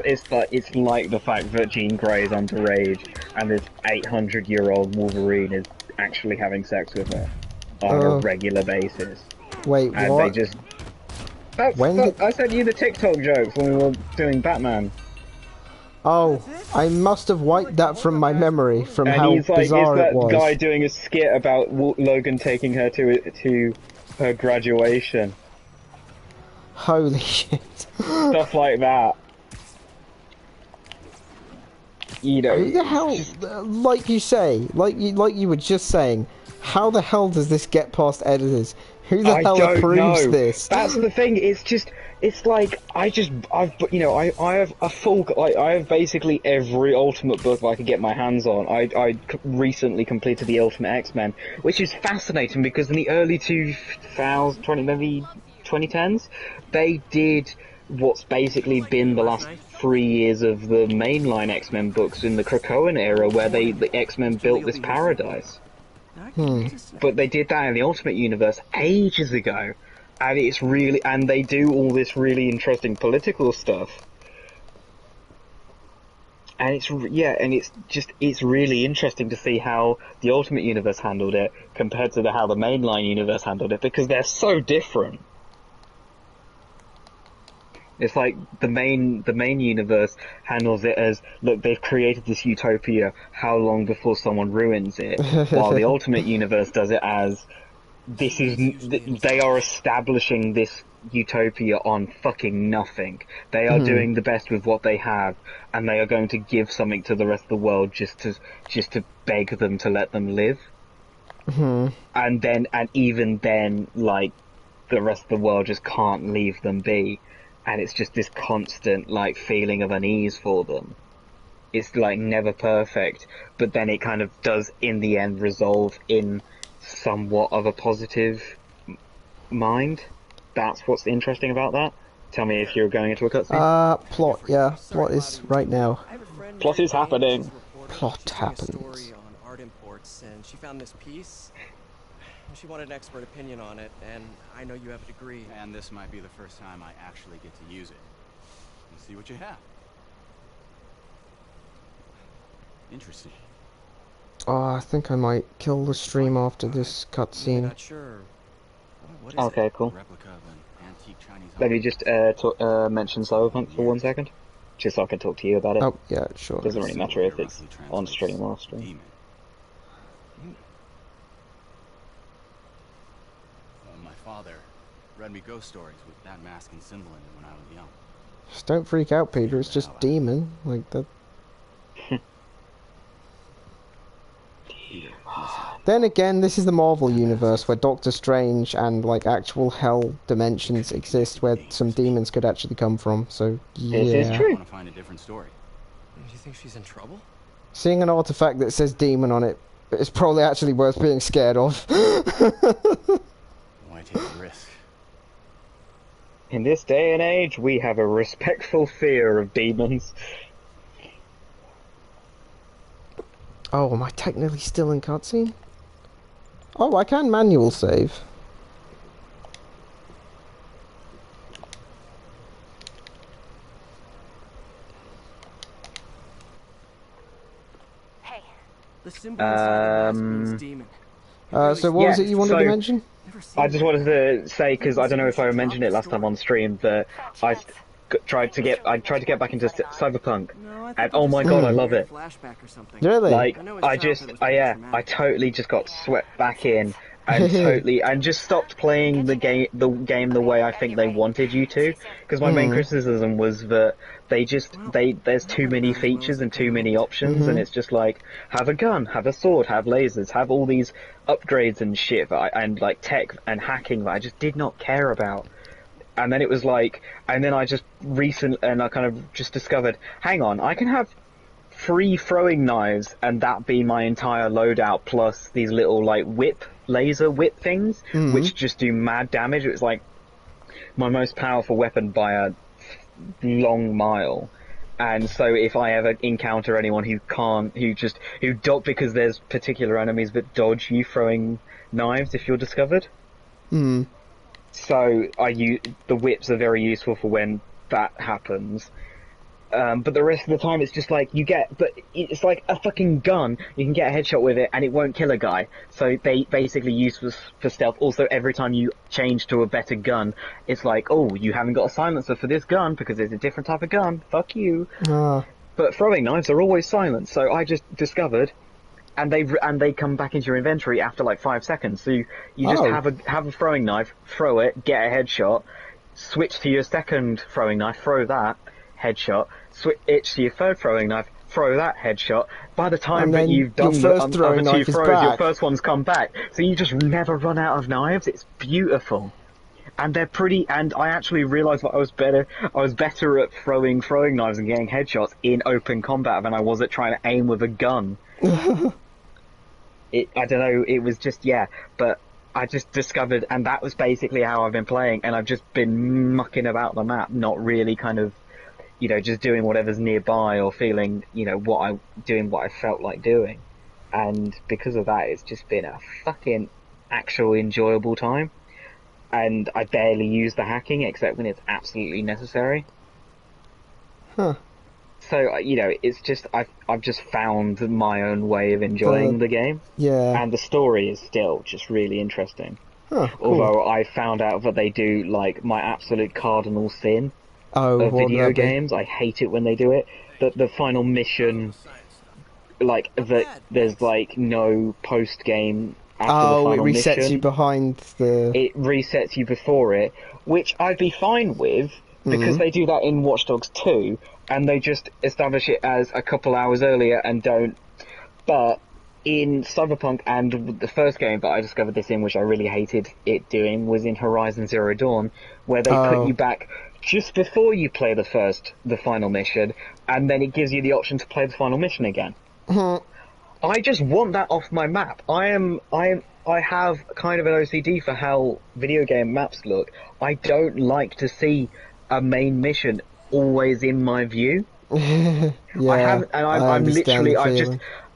like the fact that Jean Grey is underage and this 800-year-old Wolverine is actually having sex with her on a regular basis. Wait, and what? They just... I sent you the TikTok jokes when we were doing Batman. Oh, I must have wiped that from my memory from and how he's like, bizarre is that it was. guy doing a skit about Logan taking her to her graduation. Holy shit. Stuff like that. You know, who the hell, like you say, like you were just saying, how the hell does this get past editors? Who the hell approves this? That's the thing. It's like I have a full, like, I have basically every Ultimate book I could get my hands on. I recently completed the Ultimate X-Men, which is fascinating because in the early 2000s, maybe 2010s, they did what's basically been the last 3 years of the mainline X-Men books in the Krakoan era, where the X-Men built this paradise. But they did that in the Ultimate Universe ages ago, and they do all this really interesting political stuff. And it's really interesting to see how the Ultimate Universe handled it compared to how the mainline universe handled it, because they're so different. It's like the main universe handles it as, look, they've created this utopia, how long before someone ruins it? While the Ultimate Universe does it as, they are establishing this utopia on fucking nothing. They are doing the best with what they have, and they are going to give something to the rest of the world just to beg them to let them live. And even then, like, the rest of the world just can't leave them be. And it's just this constant, like, feeling of unease for them. It's, like, never perfect, but then it kind of does, in the end, resolve in somewhat of a positive mind. That's what's interesting about that. Tell me if you're going into a cutscene. Plot, yeah. Plot is right now. Plot is happening. Plot happens. On art imports, and she found this piece. She wanted an expert opinion on it, and I know you have a degree. And this might be the first time I actually get to use it. Let's see what you have. Interesting. Oh, I think I might kill the stream after this cutscene. Not sure. What is Okay, cool. Replica of an antique Chinese Let me just mention Cyberpunk for 1 second, just so I can talk to you about it. Oh, yeah, sure. Doesn't really matter if it's on stream or off stream. Demon. My father read me ghost stories with that mask and symbol in it when I was young. Just don't freak out, Peter. It's just demon. Like that. Then again, this is the Marvel universe where Doctor Strange and like actual hell dimensions exist where some demons could actually come from. So yeah. This is true. I want to find a different story. Do you think she's in trouble? Seeing an artifact that says demon on it is probably actually worth being scared of. Why take a risk? In this day and age, we have a respectful fear of demons. Oh, am I technically still in cutscene? Oh, I can manual save. Hey. The symbol inside the mask means demon. So what was it you wanted to mention? I just wanted to say, because I don't know if I mentioned it last time on stream, that I tried to get back into Cyberpunk, and oh my god, I love it. Really? Like, I totally just got swept back in, and just stopped playing the game the way I think they wanted you to, because my main criticism was that there's too many features and too many options, and it's just like, have a gun, have a sword, have lasers, have all these upgrades and shit and like tech and hacking that I just did not care about. And then it was like, and then I kind of just discovered, hang on, I can have 3 throwing knives and that be my entire loadout, plus these little like laser whip things, which just do mad damage. It was like my most powerful weapon by a long mile. And so if I ever encounter anyone who dodge, because there's particular enemies that dodge you throwing knives if you're discovered. So the whips are very useful for when that happens. But the rest of the time it's just like it's like a fucking gun. You can get a headshot with it and it won't kill a guy. So they basically use for stealth. Also, every time you change to a better gun, it's like, oh, you haven't got a silencer for this gun because it's a different type of gun. Fuck you. But throwing knives are always silent. So I just discovered, and they come back into your inventory after like 5 seconds. So you just have a throwing knife, throw it, get a headshot, switch to your second throwing knife, throw that, headshot, switch to your third throwing knife, throw that, headshot. By the time that you've done the other 2 throws, your first one's come back. So you just never run out of knives. It's beautiful. And they're pretty, and I actually realised that I was better at throwing knives and getting headshots in open combat than I was at trying to aim with a gun. I don't know, it was just, but I just discovered, and that was basically how I've been playing, and I've just been mucking about the map, not really kind of, just doing whatever's nearby or feeling, doing what I felt like doing. And because of that, it's just been a fucking actual enjoyable time. And I barely use the hacking except when it's absolutely necessary. Huh. So, it's just, I've just found my own way of enjoying the game. Yeah. And the story is still just really interesting. Huh, cool. Although I found out that they do, like, my absolute cardinal sin of video games. I hate it when they do it. The final mission, like, there's, like, no post-game after the final mission. Oh, it resets you behind the... It resets you before it, which I'd be fine with, because they do that in Watch Dogs 2, and they just establish it as a couple hours earlier and don't. But in Cyberpunk and the first game that I discovered this in, which I really hated it doing, was in Horizon Zero Dawn, where they put you back just before you play the final mission, and then it gives you the option to play the final mission again. I just want that off my map. I have kind of an OCD for how video game maps look. I don't like to see a main mission always in my view. Yeah, I'm literally,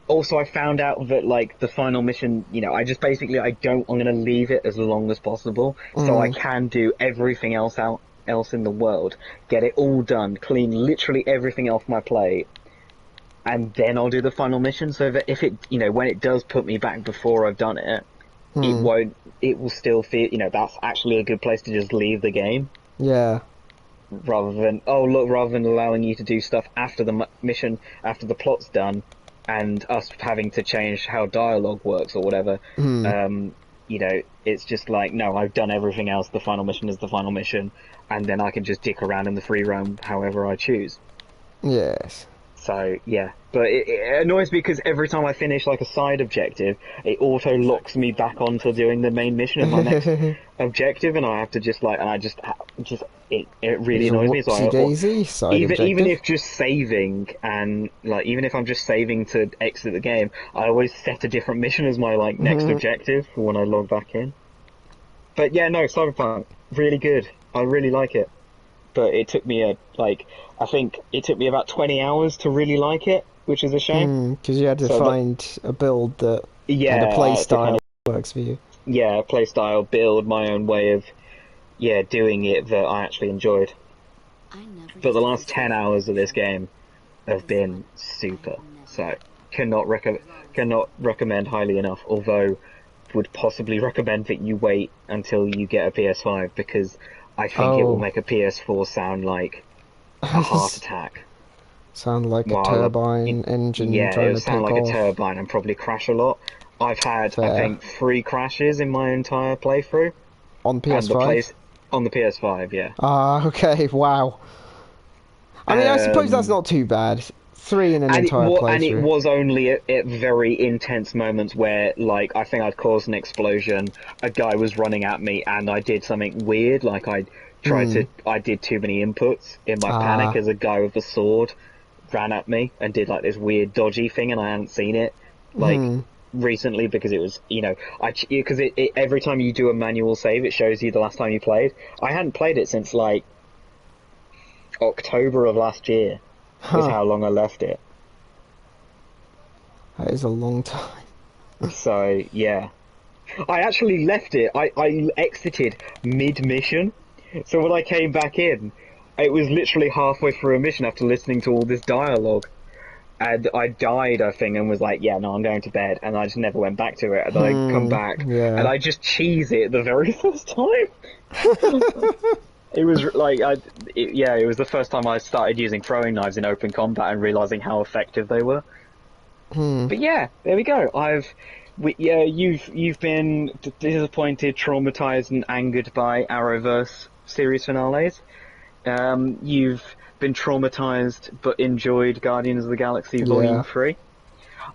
also I found out that, like, the final mission, I'm going to leave it as long as possible, so I can do everything else in the world, get it all done, clean literally everything off my plate, and then I'll do the final mission, so that if it, when it does put me back before I've done it, it will still feel, that's actually a good place to just leave the game. Yeah. Rather than allowing you to do stuff after the mission, after the plot's done, and us having to change how dialogue works or whatever. It's just like, no, I've done everything else, the final mission is the final mission, and then I can just dick around in the free roam however I choose. Yes. So, yeah. But it annoys me because every time I finish, like, a side objective, it auto-locks me back onto doing the main mission as my next objective, and I have to it really annoys me. So even if just saving, and, like, even if I'm just saving to exit the game, I always set a different mission as my, like, next objective for when I log back in. But, yeah, no, Cyberpunk, really good. I really like it. But it took me I think it took me about 20 hours to really like it, which is a shame. Because you had to find a build that had a play style that works for you. Yeah, a play style, build, my own way of, doing it that I actually enjoyed. But the last 10 hours of this game have been super. So, cannot recommend highly enough, although would possibly recommend that you wait until you get a PS5, because I think it will make a PS4 sound like a heart attack. Sound like a turbine engine trying to take off. Yeah, it would sound like a turbine and probably crash a lot. I've had, I think, 3 crashes in my entire playthrough. On PS5? On the PS5, yeah. Okay, wow. I mean, I suppose that's not too bad. 3 in an entire playthrough. And it was only at very intense moments where, like, I think I'd caused an explosion, a guy was running at me, and I did something weird, like I did too many inputs in my panic as a guy with a sword ran at me and did, like, this weird dodgy thing, and I hadn't seen it, like, recently, because it was, because every time you do a manual save, it shows you the last time you played. I hadn't played it since, like, October of last year. Is how long I left it. That is a long time. So, yeah. I actually left it. I exited mid-mission. So when I came back in, it was literally halfway through a mission after listening to all this dialogue. And I died, I think, and was like, yeah, no, I'm going to bed. And I just never went back to it. And then I come back, and I just cheese it the very first time. It was like, it was the first time I started using throwing knives in open combat and realizing how effective they were. But yeah, there we go. You've been disappointed, traumatized, and angered by Arrowverse series finales. You've been traumatized but enjoyed Guardians of the Galaxy Volume 3.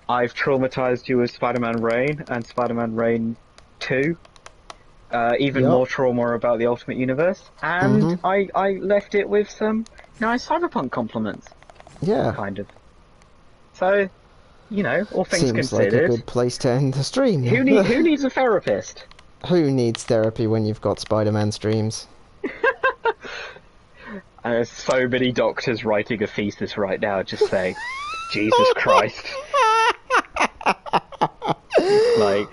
I've traumatized you with Spider-Man Reign and Spider-Man Reign 2. Even more trauma about the Ultimate Universe, and I left it with some nice Cyberpunk compliments. Yeah. Kind of. So, all things Seems considered. Seems like a good place to end the stream. Who needs a therapist? Who needs therapy when you've got Spider-Man streams? There's so many doctors writing a thesis right now just saying, Jesus Christ. Like,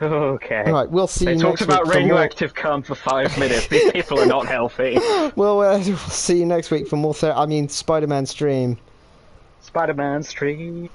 okay. Right, we'll see you They next talked about week for more... radioactive cum for 5 minutes. These people are not healthy. Well, we'll see you next week for more Spider-Man stream. Spider-Man stream.